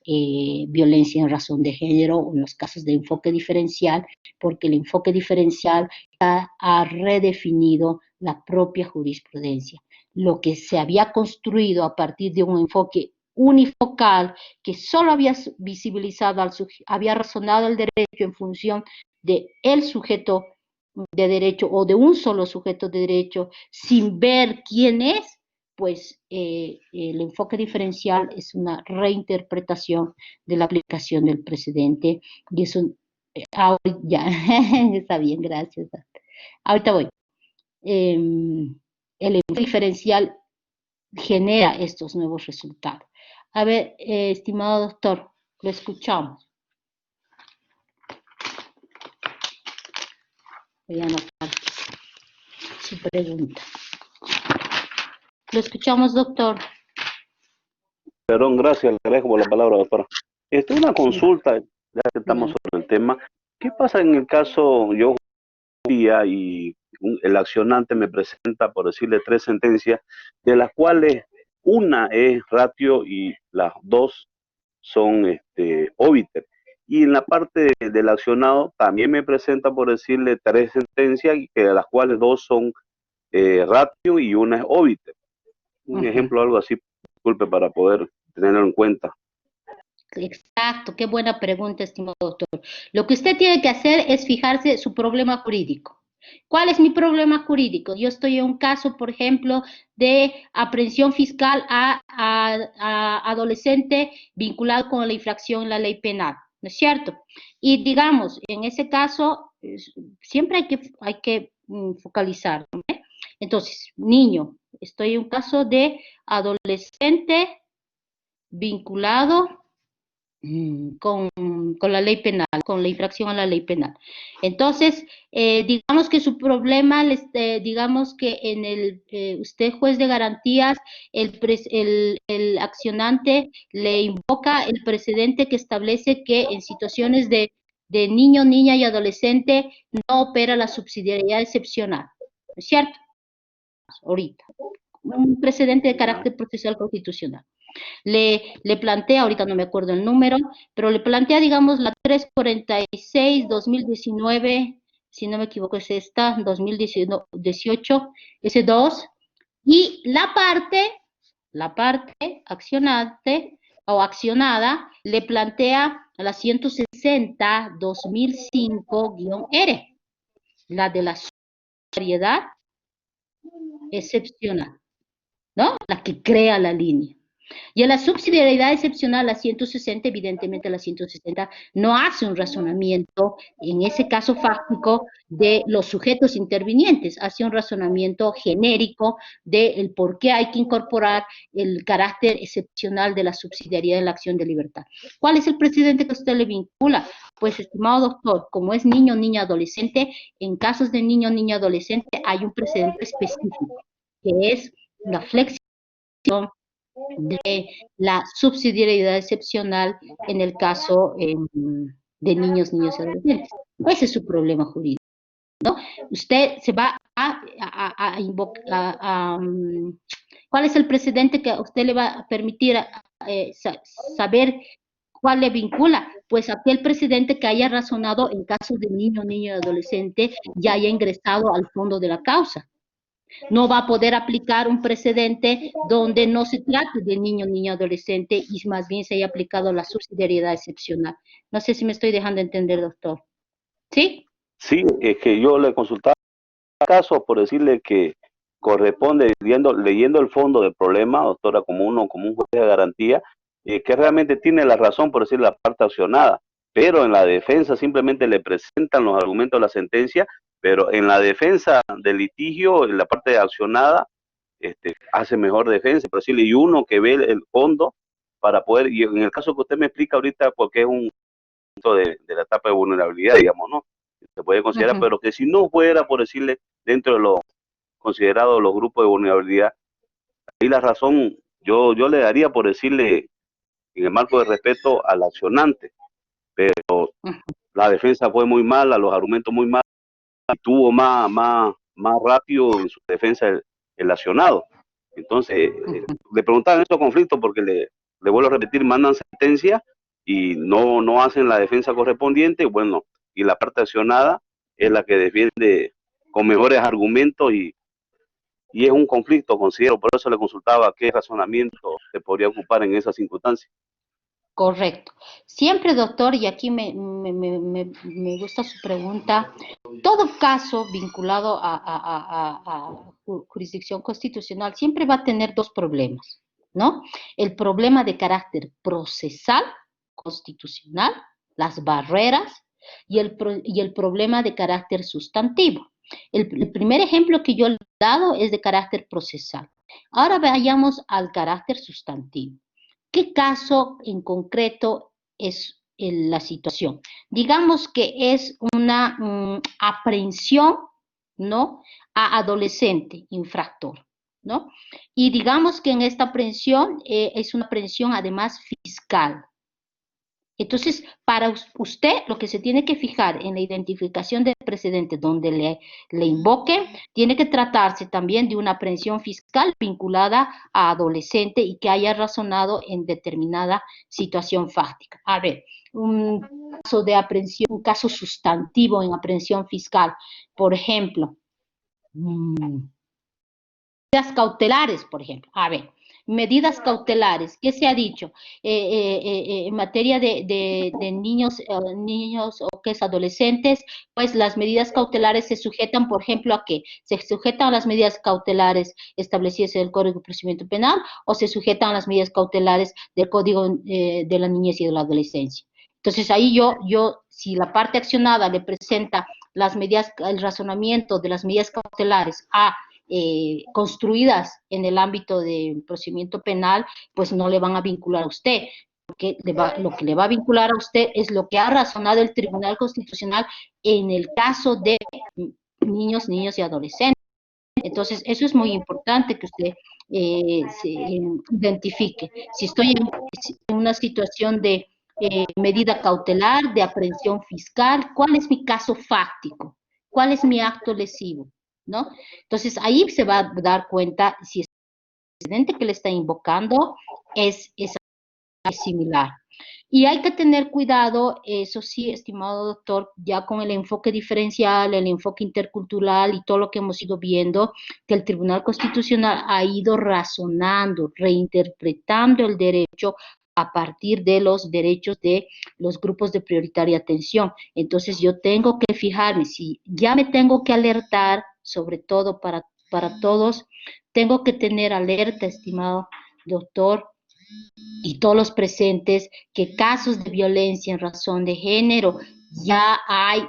violencia en razón de género o en los casos de enfoque diferencial, porque el enfoque diferencial ha redefinido la propia jurisprudencia. Lo que se había construido a partir de un enfoque unifocal que solo había visibilizado había razonado el derecho en función de el sujeto de derecho o de un solo sujeto de derecho sin ver quién es, pues el enfoque diferencial es una reinterpretación de la aplicación del precedente y eso ya está bien, gracias. Ahorita voy. El enfoque diferencial genera estos nuevos resultados. A ver, estimado doctor, lo escuchamos. Voy a anotar su pregunta. Lo escuchamos, doctor. Perdón, gracias, le agradezco por la palabra, doctora. Una consulta, ya que estamos sobre el tema. ¿Qué pasa en el caso, yo día y el accionante me presenta, por decirle, 3 sentencias, de las cuales una es ratio y las 2 son óbiter? Y en la parte del accionado también me presenta, por decirle, 3 sentencias, de las cuales 2 son ratio y una es óbiter. Un ejemplo, algo así, disculpe, para poder tenerlo en cuenta. Exacto, qué buena pregunta, estimado doctor. Lo que usted tiene que hacer es fijarse su problema jurídico. ¿Cuál es mi problema jurídico? Yo estoy en un caso, por ejemplo, de aprehensión fiscal a adolescente vinculado con la infracción en la ley penal, ¿no es cierto? Y digamos, en ese caso, siempre hay que focalizar, ¿no? Entonces, niño, estoy en un caso de adolescente vinculado con la ley penal, con la infracción a la ley penal. Entonces, digamos que su problema, digamos que en usted juez de garantías, el accionante le invoca el precedente que establece que en situaciones de niño, niña y adolescente no opera la subsidiariedad excepcional, ¿no es cierto? Ahorita, un precedente de carácter procesal constitucional. Le plantea, ahorita no me acuerdo el número, pero le plantea, digamos, la 346-2019, si no me equivoco es esta, 2018, ese 2, y la parte accionante o accionada le plantea a la 160-2005-R, la de la subsidiariedad excepcional, ¿no? La que crea la línea. Y a la subsidiariedad excepcional, la 160, evidentemente la 160 no hace un razonamiento, en ese caso fáctico, de los sujetos intervinientes, hace un razonamiento genérico del por qué hay que incorporar el carácter excepcional de la subsidiariedad en la acción de libertad. ¿Cuál es el precedente que usted le vincula? Pues, estimado doctor, como es niño, niña, adolescente, en casos de niño, niña, adolescente hay un precedente específico, que es la flexibilización de la subsidiariedad excepcional en el caso de niños, niños y adolescentes. Ese es su problema jurídico, ¿no? Usted se va a invocar, ¿cuál es el precedente que a usted le va a permitir saber cuál le vincula? Pues aquel precedente que haya razonado en casos de niño, niño y adolescente y haya ingresado al fondo de la causa. No va a poder aplicar un precedente donde no se trate de niño, niño, adolescente y más bien se haya aplicado la subsidiariedad excepcional. No sé si me estoy dejando entender, doctor. ¿Sí? Sí, es que yo le consultaba caso por decirle que corresponde, leyendo el fondo del problema, doctora, como un juez de garantía, que realmente tiene la razón por decir la parte accionada, pero en la defensa simplemente le presentan los argumentos de la sentencia, pero en la defensa del litigio, en la parte accionada, hace mejor defensa, por decirle, y uno que ve el fondo para poder, y en el caso que usted me explica ahorita, porque es un punto de la etapa de vulnerabilidad, digamos, ¿no? Se puede considerar, Ujú. pero que si no fuera, por decirle, dentro de lo considerado los grupos de vulnerabilidad, ahí la razón yo le daría por decirle en el marco de respeto al accionante, pero la defensa fue muy mala, los argumentos muy malos, y tuvo más rápido en su defensa el accionado. Entonces, le preguntaban estos conflictos porque le vuelvo a repetir, mandan sentencia y no hacen la defensa correspondiente, bueno, y la parte accionada es la que defiende con mejores argumentos y es un conflicto, considero, por eso le consultaba qué razonamiento se podría ocupar en esas circunstancias. Correcto. Siempre, doctor, y aquí me gusta su pregunta, todo caso vinculado a jurisdicción constitucional siempre va a tener dos problemas, ¿no? El problema de carácter procesal, constitucional, las barreras, y el problema de carácter sustantivo. El primer ejemplo que yo le he dado es de carácter procesal. Ahora vayamos al carácter sustantivo. ¿Qué caso en concreto es la situación? Digamos que es una aprehensión, ¿no? A adolescente infractor, ¿no? Y digamos que en esta aprehensión es una aprehensión además fiscal. Entonces, para usted lo que se tiene que fijar en la identificación del precedente donde le invoque, tiene que tratarse también de una aprehensión fiscal vinculada a adolescente y que haya razonado en determinada situación fáctica. A ver, un caso de aprehensión, un caso sustantivo en aprehensión fiscal, por ejemplo, medidas cautelares, por ejemplo. A ver, medidas cautelares, ¿qué se ha dicho? En materia de niños, niños o que es adolescentes, pues las medidas cautelares se sujetan, por ejemplo, ¿a qué? ¿Se sujetan a las medidas cautelares establecidas en el Código de Procedimiento Penal o se sujetan a las medidas cautelares del Código de la Niñez y de la Adolescencia? Entonces ahí si la parte accionada le presenta las medidas, el razonamiento de las medidas cautelares a construidas en el ámbito del procedimiento penal, pues no le van a vincular a usted, porque lo que le va a vincular a usted es lo que ha razonado el Tribunal Constitucional en el caso de niños, niños y adolescentes. Entonces, eso es muy importante que usted se identifique. Si estoy en una situación de medida cautelar, de aprehensión fiscal, ¿cuál es mi caso fáctico? ¿Cuál es mi acto lesivo? ¿No? Entonces, ahí se va a dar cuenta si el precedente que le está invocando es similar. Y hay que tener cuidado, eso sí, estimado doctor, ya con el enfoque diferencial, el enfoque intercultural y todo lo que hemos ido viendo, que el Tribunal Constitucional ha ido razonando, reinterpretando el derecho a partir de los derechos de los grupos de prioritaria atención. Entonces yo tengo que fijarme, si ya me tengo que alertar, sobre todo para todos, tengo que tener alerta, estimado doctor, y todos los presentes, que casos de violencia en razón de género ya hay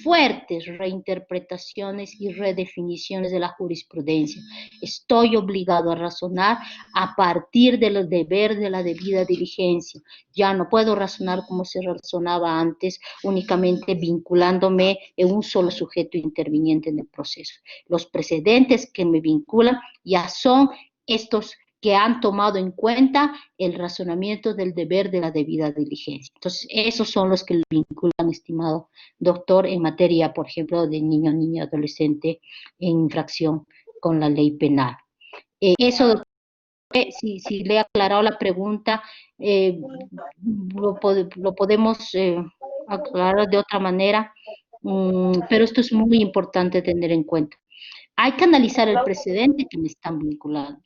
fuertes reinterpretaciones y redefiniciones de la jurisprudencia. Estoy obligado a razonar a partir del deber de la debida diligencia. Ya no puedo razonar como se razonaba antes, únicamente vinculándome en un solo sujeto interviniente en el proceso. Los precedentes que me vinculan ya son estos que han tomado en cuenta el razonamiento del deber de la debida diligencia. Entonces, esos son los que lo vinculan, estimado doctor, en materia, por ejemplo, de niño, niña, adolescente en infracción con la ley penal. Eso, si le he aclarado la pregunta, lo podemos aclarar de otra manera, pero esto es muy importante tener en cuenta. Hay que analizar el precedente que me están vinculando,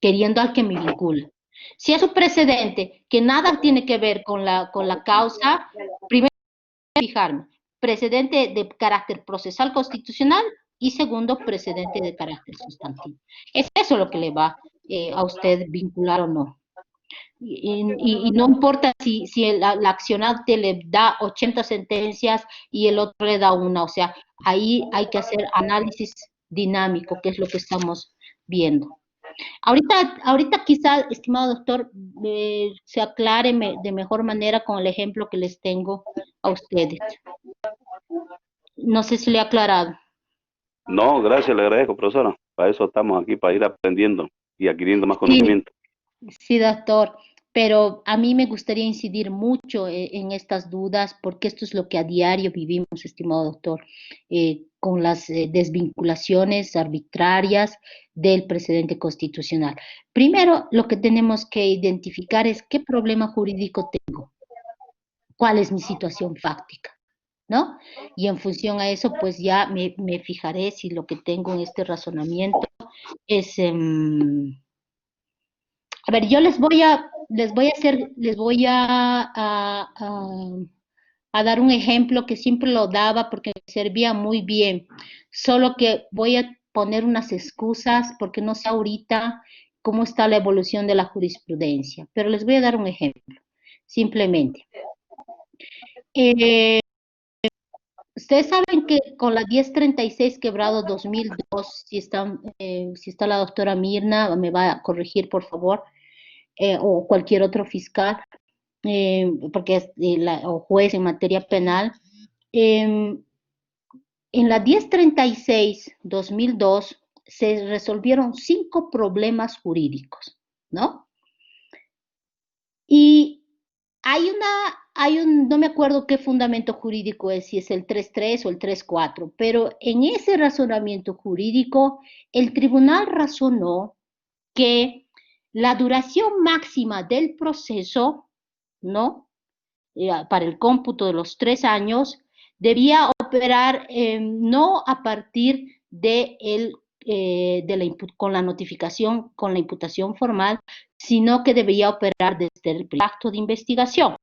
queriendo al que me vincula. Si es un precedente que nada tiene que ver con la causa, primero fijarme, precedente de carácter procesal constitucional y segundo, precedente de carácter sustantivo. Es eso lo que le va a usted vincular o no. Y no importa si la accionante le da 80 sentencias y el otro le da una, o sea, ahí hay que hacer análisis dinámico, que es lo que estamos viendo. Ahorita quizá, estimado doctor, se aclare de mejor manera con el ejemplo que les tengo a ustedes. No sé si le he aclarado. No, gracias, le agradezco, profesora. Para eso estamos aquí, para ir aprendiendo y adquiriendo más conocimiento. Sí, doctor, pero a mí me gustaría incidir mucho en estas dudas porque esto es lo que a diario vivimos, estimado doctor, con las desvinculaciones arbitrarias del precedente constitucional. Primero, lo que tenemos que identificar es qué problema jurídico tengo, cuál es mi situación fáctica, ¿no? Y en función a eso, pues ya me fijaré si lo que tengo en este razonamiento es... a ver, yo les voy a dar un ejemplo que siempre lo daba porque me servía muy bien, solo que voy a poner unas excusas porque no sé ahorita cómo está la evolución de la jurisprudencia, pero les voy a dar un ejemplo, simplemente. Ustedes saben que con la 1036 quebrado 2002, si está la doctora Mirna, me va a corregir, por favor, o cualquier otro fiscal, porque es o juez en materia penal. En la 1036-2002 se resolvieron 5 problemas jurídicos, ¿no? Y no me acuerdo qué fundamento jurídico es, si es el 3.3 o el 3.4, pero en ese razonamiento jurídico, el tribunal razonó que la duración máxima del proceso, ¿no? Para el cómputo de los 3 años, debía operar no a partir con la notificación, con la imputación formal, sino que debía operar desde el primer acto de investigación.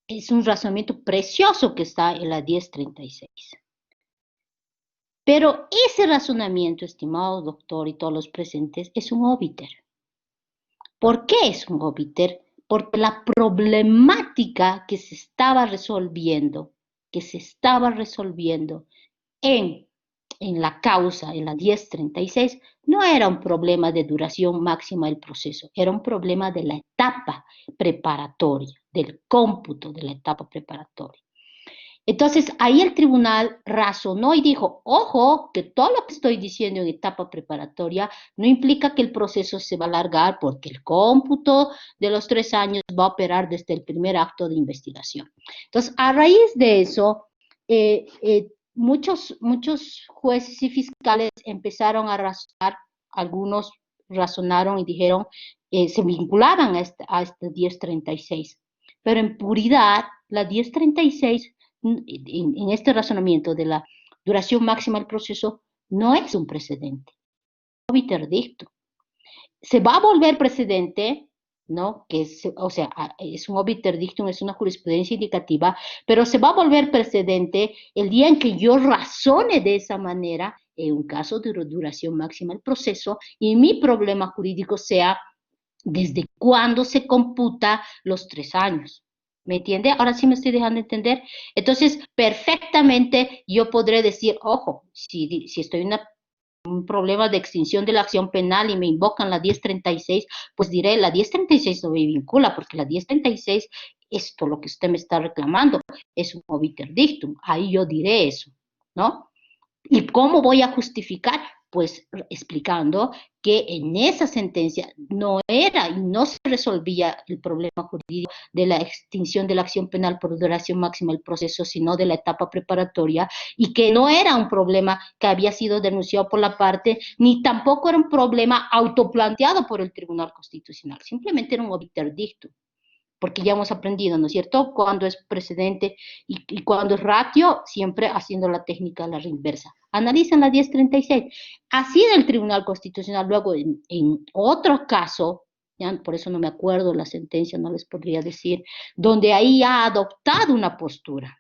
Es un razonamiento precioso que está en la 1036. Pero ese razonamiento, estimado doctor y todos los presentes, es un óbiter. ¿Por qué es un óbiter? Porque la problemática que se estaba resolviendo en la causa, en la 1036, no era un problema de duración máxima del proceso, era un problema de la etapa preparatoria, del cómputo de la etapa preparatoria. Entonces, ahí el tribunal razonó y dijo, ojo, que todo lo que estoy diciendo en etapa preparatoria no implica que el proceso se va a alargar porque el cómputo de los 3 años va a operar desde el primer acto de investigación. Entonces, a raíz de eso, muchos jueces y fiscales empezaron a razonar, algunos razonaron y dijeron, se vinculaban a este 1036, pero en puridad, la 1036 en este razonamiento de la duración máxima del proceso no es un precedente, es un interdicto. Se va a volver precedente, ¿no? O sea, es un obiter dictum, es una jurisprudencia indicativa, pero se va a volver precedente el día en que yo razone de esa manera en un caso de duración máxima del proceso y mi problema jurídico sea desde cuándo se computa los 3 años. ¿Me entiende? Ahora sí me estoy dejando entender. Entonces, perfectamente yo podré decir, ojo, si estoy en un problema de extinción de la acción penal y me invocan la 1036, pues diré, la 1036 no me vincula, porque la 1036, esto lo que usted me está reclamando, es un obiter dictum. Ahí yo diré eso, ¿no? ¿Y cómo voy a justificar? Pues explicando que en esa sentencia no era y no se resolvía el problema jurídico de la extinción de la acción penal por duración máxima del proceso, sino de la etapa preparatoria, y que no era un problema que había sido denunciado por la parte, ni tampoco era un problema autoplanteado por el Tribunal Constitucional, simplemente era un obiter dictum, porque ya hemos aprendido, ¿no es cierto?, cuando es precedente y cuando es ratio, siempre haciendo la técnica a la inversa. Analicen la 1036. Así del Tribunal Constitucional, luego en otro caso, ya por eso no me acuerdo la sentencia, no les podría decir, donde ahí ha adoptado una postura,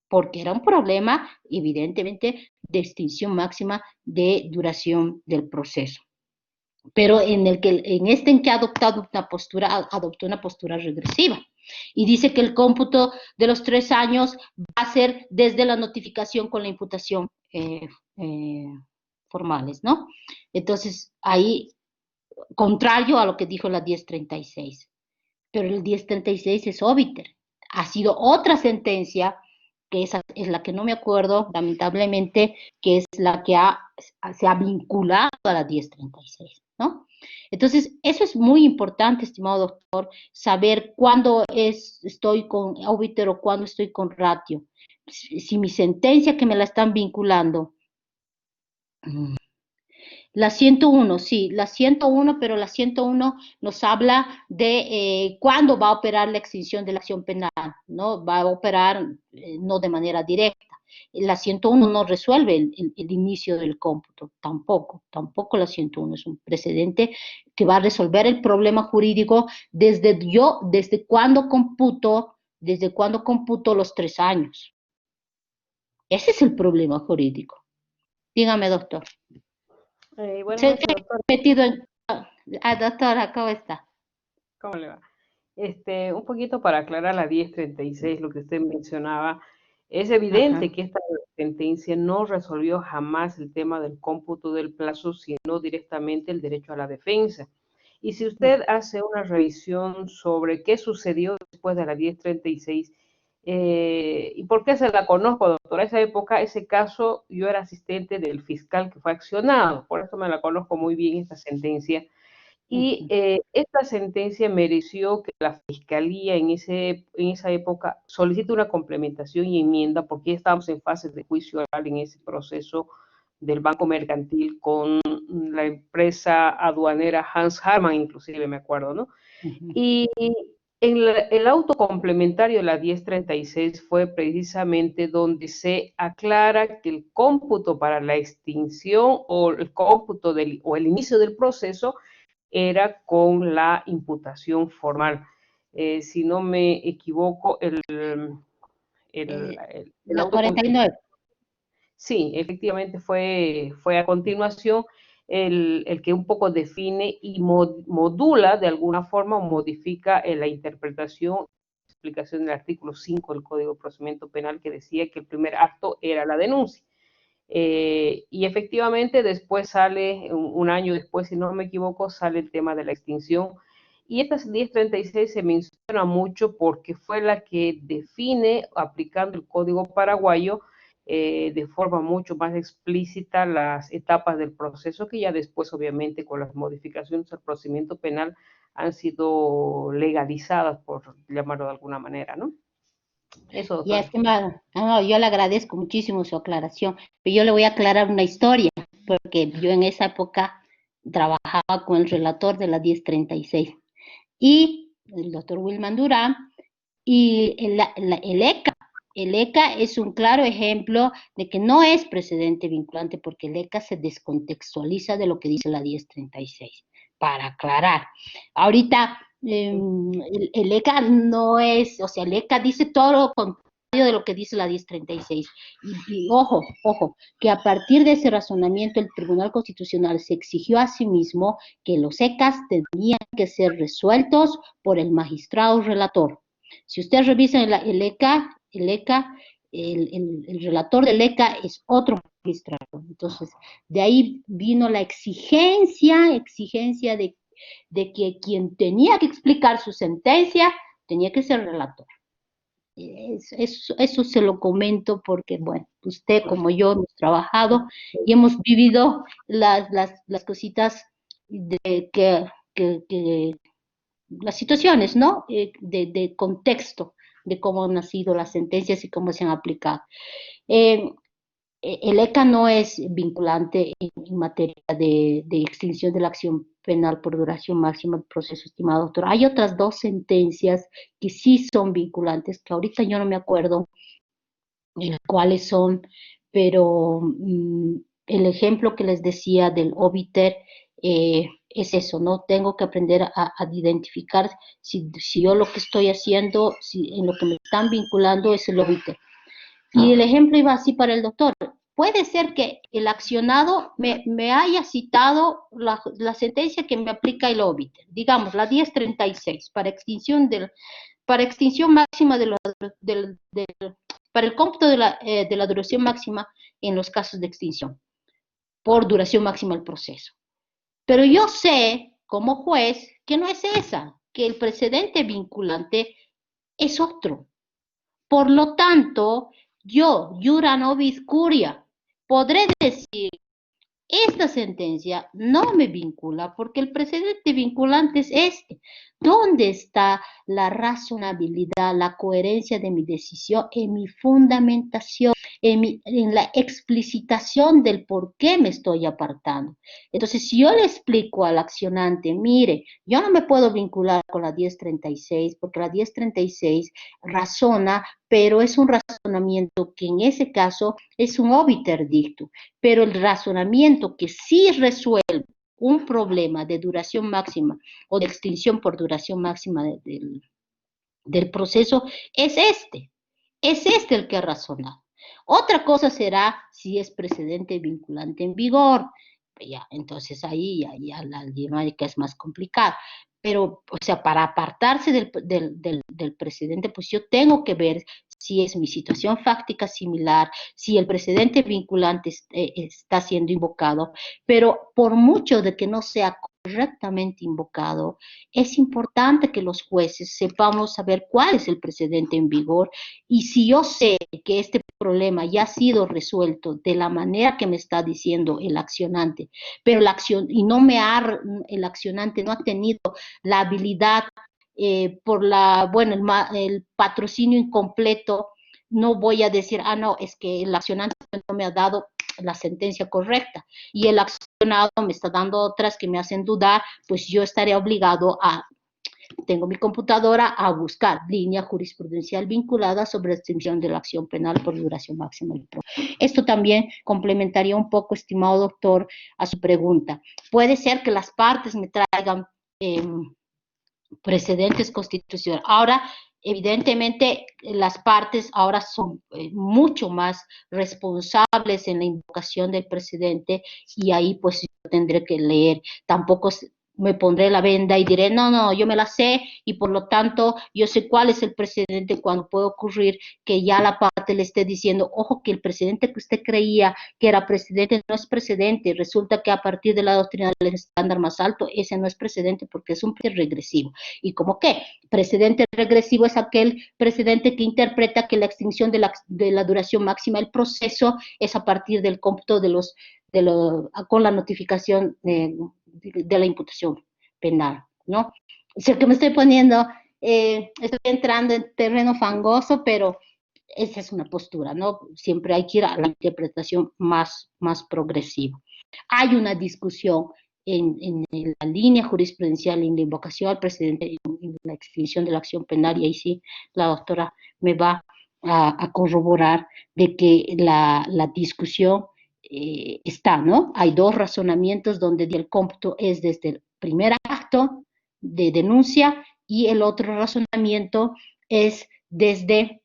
porque era un problema, evidentemente, de extinción máxima de duración del proceso, pero en que ha adoptado una postura, adoptó una postura regresiva. Y dice que el cómputo de los 3 años va a ser desde la notificación con la imputación formales, ¿no? Entonces, ahí, contrario a lo que dijo la 1036. Pero el 1036 es obiter. Ha sido otra sentencia, que esa es la que no me acuerdo, lamentablemente, que es la que se ha vinculado a la 1036, ¿no? Entonces, eso es muy importante, estimado doctor, saber cuándo estoy con obiter o cuándo estoy con ratio. Si mi sentencia que me la están vinculando, la 101, sí, la 101, pero la 101 nos habla de cuándo va a operar la extinción de la acción penal, ¿no? Va a operar no de manera directa. La 101 no resuelve el inicio del cómputo, tampoco la 101 es un precedente que va a resolver el problema jurídico desde desde cuándo computo los 3 años. Ese es el problema jurídico. Dígame, doctor. Buenas noches, doctor. Metido en... doctora, ¿cómo está? ¿Cómo le va? Un poquito para aclarar la 1036, lo que usted mencionaba. Es evidente que esta sentencia no resolvió jamás el tema del cómputo del plazo, sino directamente el derecho a la defensa. Y si usted hace una revisión sobre qué sucedió después de la 1036, ¿y por qué se la conozco, doctora? Esa época, ese caso, yo era asistente del fiscal que fue accionado, por eso me la conozco muy bien esta sentencia. Y esta sentencia mereció que la fiscalía en esa época solicite una complementación y enmienda, porque ya estábamos en fase de juicio oral en ese proceso del Banco Mercantil con la empresa aduanera Hans Harman, inclusive me acuerdo, ¿no? Y el auto complementario de la 1036 fue precisamente donde se aclara que el cómputo para la extinción o el cómputo o el inicio del proceso era con la imputación formal. Si no me equivoco, la 49. Sí, efectivamente fue a continuación el que un poco define y modula de alguna forma o modifica la interpretación, explicación del artículo 5 del Código de Procedimiento Penal, que decía que el primer acto era la denuncia. Y efectivamente después sale, un año después, si no me equivoco, sale el tema de la extinción. Y esta 1036 se menciona mucho porque fue la que define, aplicando el Código paraguayo, de forma mucho más explícita las etapas del proceso, que ya después, obviamente, con las modificaciones al procedimiento penal, han sido legalizadas, por llamarlo de alguna manera, ¿no? Eso, doctor. Ya, estimado, yo le agradezco muchísimo su aclaración, pero yo le voy a aclarar una historia, porque yo en esa época trabajaba con el relator de la 1036 y el doctor Wilman Durán, y el ECA. El ECA es un claro ejemplo de que no es precedente vinculante, porque el ECA se descontextualiza de lo que dice la 1036, para aclarar. Ahorita, el ECA no es, o sea, el ECA dice todo lo contrario de lo que dice la 1036. Y ojo, que a partir de ese razonamiento el Tribunal Constitucional se exigió a sí mismo que los ECAs tenían que ser resueltos por el magistrado relator. Si usted revisa el ECA, el relator del ECA es otro magistrado. Entonces, de ahí vino la exigencia de que quien tenía que explicar su sentencia tenía que ser relator. Eso se lo comento porque, bueno, usted como yo hemos trabajado y hemos vivido las cositas que las situaciones, ¿no? De contexto, de cómo han nacido las sentencias y cómo se han aplicado. Eh, el ECA no es vinculante en materia de extinción de la acción penal por duración máxima del proceso, estimado doctor. Hay otras dos sentencias que sí son vinculantes, que ahorita yo no me acuerdo cuáles son, pero el ejemplo que les decía del obiter es eso, ¿no? Tengo que aprender a identificar si yo lo que estoy haciendo, si en lo que me están vinculando es el obiter. Y el ejemplo iba así para el doctor. Puede ser que el accionado me haya citado la sentencia que me aplica el obiter, digamos, la 1036, para extinción máxima para el cómputo de la duración máxima en los casos de extinción, por duración máxima del proceso. Pero yo sé, como juez, que no es esa, que el precedente vinculante es otro. Por lo tanto, yo, Iura nobis curia, podré decir, esta sentencia no me vincula porque el precedente vinculante es este. ¿Dónde está la razonabilidad, la coherencia de mi decisión en mi fundamentación, en la explicitación del por qué me estoy apartando? Entonces, si yo le explico al accionante, mire, yo no me puedo vincular con la 1036 porque la 1036 razona, pero es un razonamiento que en ese caso es un obiter dictum, pero el razonamiento que sí resuelve un problema de duración máxima o de extinción por duración máxima del proceso es este el que ha razonado. Otra cosa será si es precedente vinculante en vigor, ya, entonces ahí ya la dinámica es más complicada. Pero, o sea, para apartarse del precedente, pues yo tengo que ver si es mi situación fáctica similar, si el precedente vinculante está siendo invocado, pero por mucho de que no sea correctamente invocado, es importante que los jueces sepamos saber cuál es el precedente en vigor y si yo sé que este problema ya ha sido resuelto de la manera que me está diciendo el accionante, pero el accionante no ha tenido la habilidad por el patrocinio incompleto, no voy a decir, no, es que el accionante no me ha dado la sentencia correcta y el accionado me está dando otras que me hacen dudar, pues yo estaré obligado tengo mi computadora a buscar línea jurisprudencial vinculada sobre extinción de la acción penal por duración máxima del proceso. Esto también complementaría un poco, estimado doctor, a su pregunta. Puede ser que las partes me traigan precedentes constitucionales. Ahora, evidentemente, las partes ahora son mucho más responsables en la invocación del precedente y ahí pues yo tendré que leer. Tampoco me pondré la venda y diré, no, yo me la sé y por lo tanto yo sé cuál es el precedente cuando puede ocurrir que ya la parte le esté diciendo, ojo, que el precedente que usted creía que era precedente no es precedente, resulta que a partir de la doctrina del estándar más alto, ese no es precedente porque es un precedente regresivo. ¿Y cómo qué? Precedente regresivo es aquel precedente que interpreta que la extinción de la duración máxima del proceso es a partir del cómputo con la notificación de la imputación penal, ¿no? O sea, que me estoy poniendo, estoy entrando en terreno fangoso, pero esa es una postura, ¿no? Siempre hay que ir a la interpretación más progresiva. Hay una discusión en la línea jurisprudencial, en la invocación al precedente, en la extinción de la acción penal, y ahí sí la doctora me va a corroborar de que la discusión está, ¿no? Hay dos razonamientos donde el cómputo es desde el primer acto de denuncia y el otro razonamiento es desde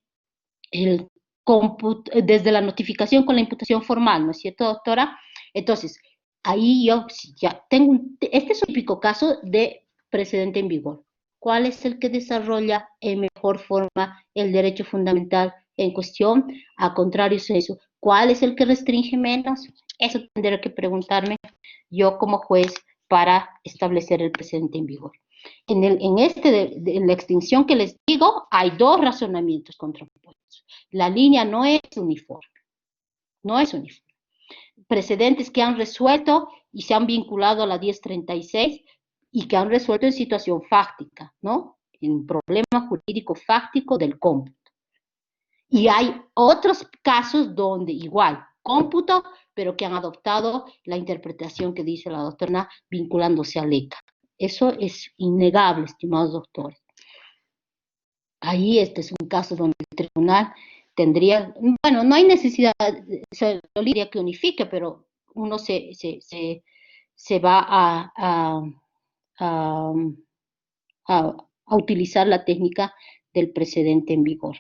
desde la notificación con la imputación formal, ¿no es cierto, doctora? Entonces, ahí yo ya tengo, este es un típico caso de precedente en vigor. ¿Cuál es el que desarrolla en mejor forma el derecho fundamental en cuestión? A contrario de eso, ¿cuál es el que restringe menos? Eso tendré que preguntarme yo como juez para establecer el precedente en vigor. En la extinción que les digo, hay dos razonamientos contrapuestos. La línea no es uniforme, no es uniforme. Precedentes que han resuelto y se han vinculado a la 1036 y que han resuelto en situación fáctica, ¿no? En problema jurídico fáctico del cómputo. Y hay otros casos donde igual, cómputo, pero que han adoptado la interpretación que dice la doctrina vinculándose a LECA. Eso es innegable, estimados doctores. Ahí este es un caso donde el tribunal tendría, bueno, no hay necesidad, se lo diría que unifique, pero uno se va a, a utilizar la técnica del precedente en vigor.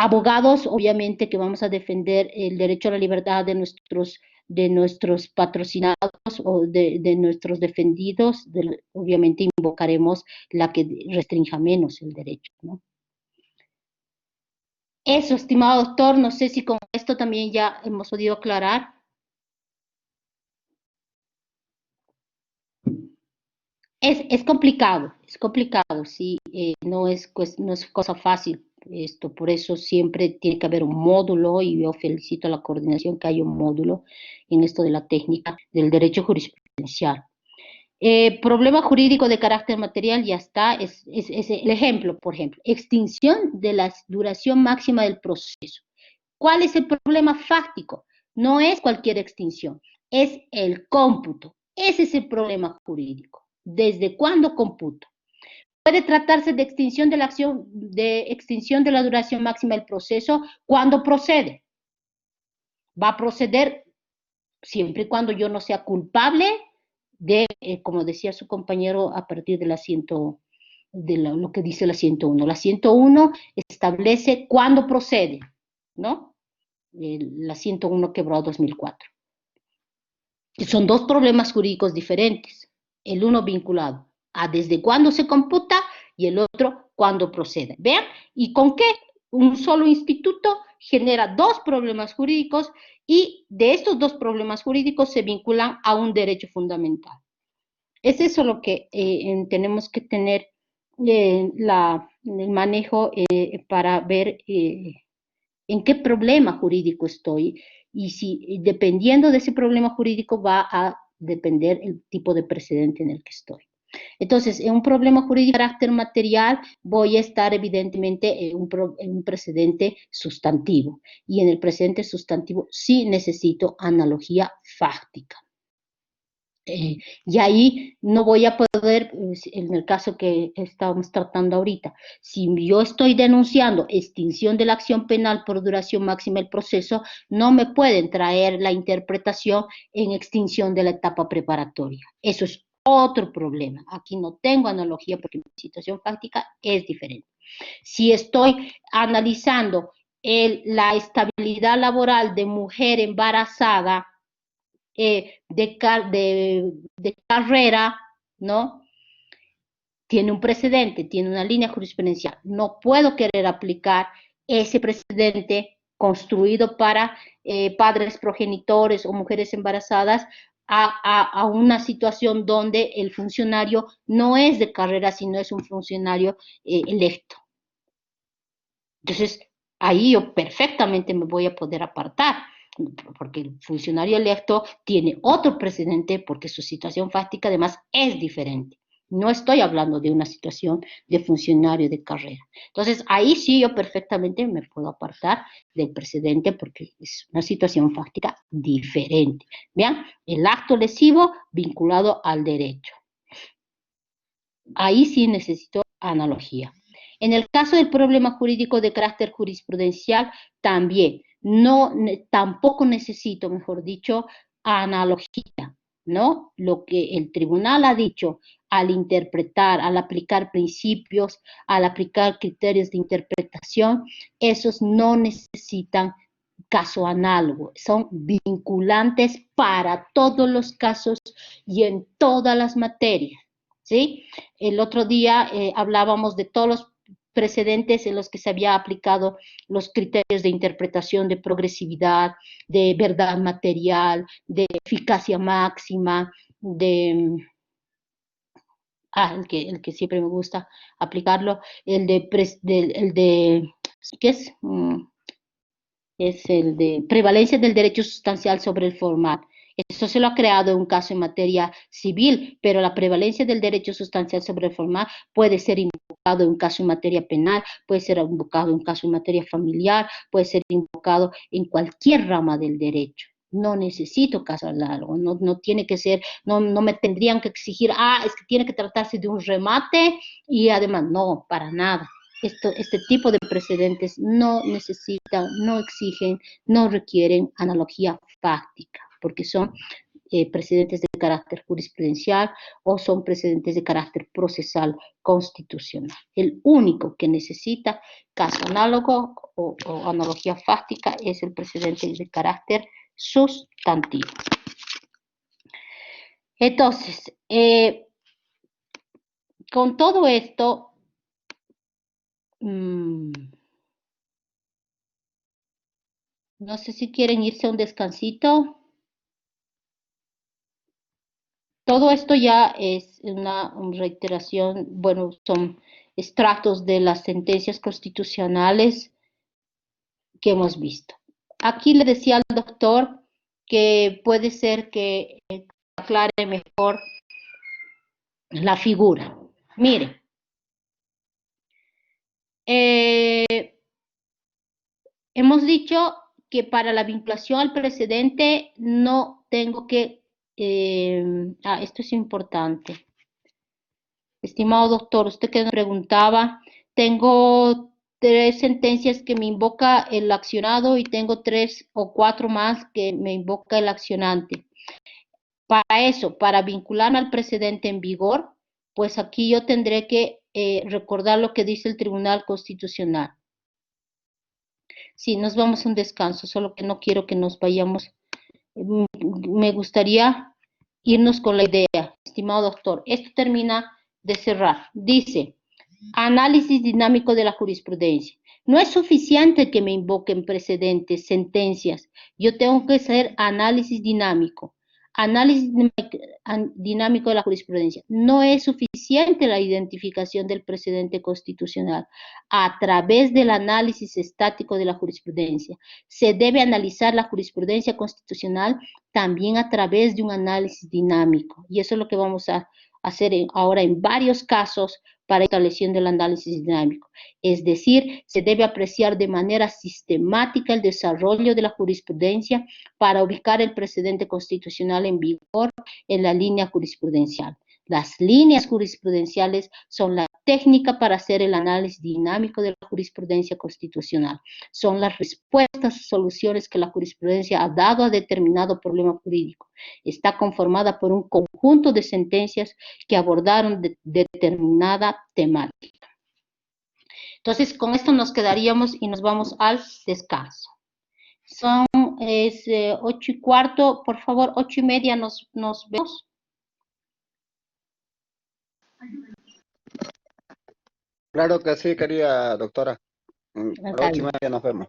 Abogados, obviamente que vamos a defender el derecho a la libertad de nuestros patrocinados o de nuestros defendidos, obviamente invocaremos la que restrinja menos el derecho, ¿no? Eso, estimado doctor, no sé si con esto también ya hemos podido aclarar. Es complicado, sí, no es cosa fácil esto, por eso siempre tiene que haber un módulo y yo felicito a la coordinación que haya un módulo en esto de la técnica del derecho jurisprudencial. Problema jurídico de carácter material, ya está, es el ejemplo, por ejemplo, extinción de la duración máxima del proceso. ¿Cuál es el problema fáctico? No es cualquier extinción, es el cómputo, ese es el problema jurídico. ¿Desde cuándo computo? Puede tratarse de extinción de la acción, de extinción de la duración máxima del proceso cuando procede. Va a proceder siempre y cuando yo no sea culpable de, como decía su compañero, a partir de lo que dice la 101. La 101 establece cuándo procede, ¿no? La 101 quebró 2004. Son dos problemas jurídicos diferentes. El uno vinculado a desde cuándo se computa y el otro cuándo procede. ¿Vean? ¿Y con qué? Un solo instituto genera dos problemas jurídicos y de estos dos problemas jurídicos se vinculan a un derecho fundamental. Es eso lo que tenemos que tener el manejo para ver en qué problema jurídico estoy y si dependiendo de ese problema jurídico va a depender el tipo de precedente en el que estoy. Entonces, en un problema jurídico de carácter material voy a estar evidentemente en un precedente sustantivo y en el precedente sustantivo sí necesito analogía fáctica. Y ahí no voy a poder, en el caso que estábamos tratando ahorita, si yo estoy denunciando extinción de la acción penal por duración máxima del proceso, no me pueden traer la interpretación en extinción de la etapa preparatoria. Eso es otro problema. Aquí no tengo analogía porque mi situación fáctica es diferente. Si estoy analizando la estabilidad laboral de mujer embarazada, de carrera, ¿no? Tiene un precedente, tiene una línea jurisprudencial. No puedo querer aplicar ese precedente construido para padres progenitores o mujeres embarazadas a una situación donde el funcionario no es de carrera, sino es un funcionario electo. Entonces, ahí yo perfectamente me voy a poder apartar, porque el funcionario electo tiene otro precedente, porque su situación fáctica además es diferente. No estoy hablando de una situación de funcionario de carrera. Entonces, ahí sí yo perfectamente me puedo apartar del precedente porque es una situación fáctica diferente. Vean, el acto lesivo vinculado al derecho. Ahí sí necesito analogía. En el caso del problema jurídico de carácter jurisprudencial, también, tampoco necesito, mejor dicho, analogía, ¿no? Lo que el tribunal ha dicho al interpretar, al aplicar principios, al aplicar criterios de interpretación, esos no necesitan caso análogo, son vinculantes para todos los casos y en todas las materias, ¿sí? El otro día hablábamos de todos los precedentes en los que se había aplicado los criterios de interpretación de progresividad, de verdad material, de eficacia máxima, de el que siempre me gusta aplicarlo, ¿qué es? Es el de prevalencia del derecho sustancial sobre el formal. Esto se lo ha creado en un caso en materia civil, pero la prevalencia del derecho sustancial sobre el formal puede ser invocado en un caso en materia penal, puede ser invocado en un caso en materia familiar, puede ser invocado en cualquier rama del derecho. No necesito caso largo, no tiene que ser, no me tendrían que exigir, es que tiene que tratarse de un remate y además, no, para nada. Este tipo de precedentes no necesitan, no exigen, no requieren analogía fáctica, porque son precedentes de carácter jurisprudencial o son precedentes de carácter procesal constitucional. El único que necesita caso análogo o analogía fáctica es el precedente de carácter sustantivo. Entonces, con todo esto, no sé si quieren irse a un descansito. Todo esto ya es una reiteración, bueno, son extractos de las sentencias constitucionales que hemos visto. Aquí le decía al doctor que puede ser que aclare mejor la figura. Mire, hemos dicho que para la vinculación al precedente no tengo que... esto es importante. Estimado doctor, usted que me preguntaba, tengo 3 sentencias que me invoca el accionado y tengo 3 o 4 más que me invoca el accionante. Para eso, para vincularme al precedente en vigor, pues aquí yo tendré que recordar lo que dice el Tribunal Constitucional. Sí, nos vamos a un descanso, solo que no quiero que nos vayamos. Me gustaría irnos con la idea, estimado doctor. Esto termina de cerrar. Dice, análisis dinámico de la jurisprudencia. No es suficiente que me invoquen precedentes, sentencias. Yo tengo que hacer análisis dinámico. Análisis dinámico de la jurisprudencia. No es suficiente la identificación del precedente constitucional a través del análisis estático de la jurisprudencia. Se debe analizar la jurisprudencia constitucional también a través de un análisis dinámico. Y eso es lo que vamos a hacer ahora en varios casos para estableciendo el análisis dinámico. Es decir, se debe apreciar de manera sistemática el desarrollo de la jurisprudencia para ubicar el precedente constitucional en vigor en la línea jurisprudencial. Las líneas jurisprudenciales son la técnica para hacer el análisis dinámico de la jurisprudencia constitucional. Son las respuestas o soluciones que la jurisprudencia ha dado a determinado problema jurídico. Está conformada por un conjunto de sentencias que abordaron determinada temática. Entonces, con esto nos quedaríamos y nos vamos al descanso. Es 8:15, por favor, 8:30 nos vemos. Claro que sí, querida doctora. A las 8:30 nos vemos.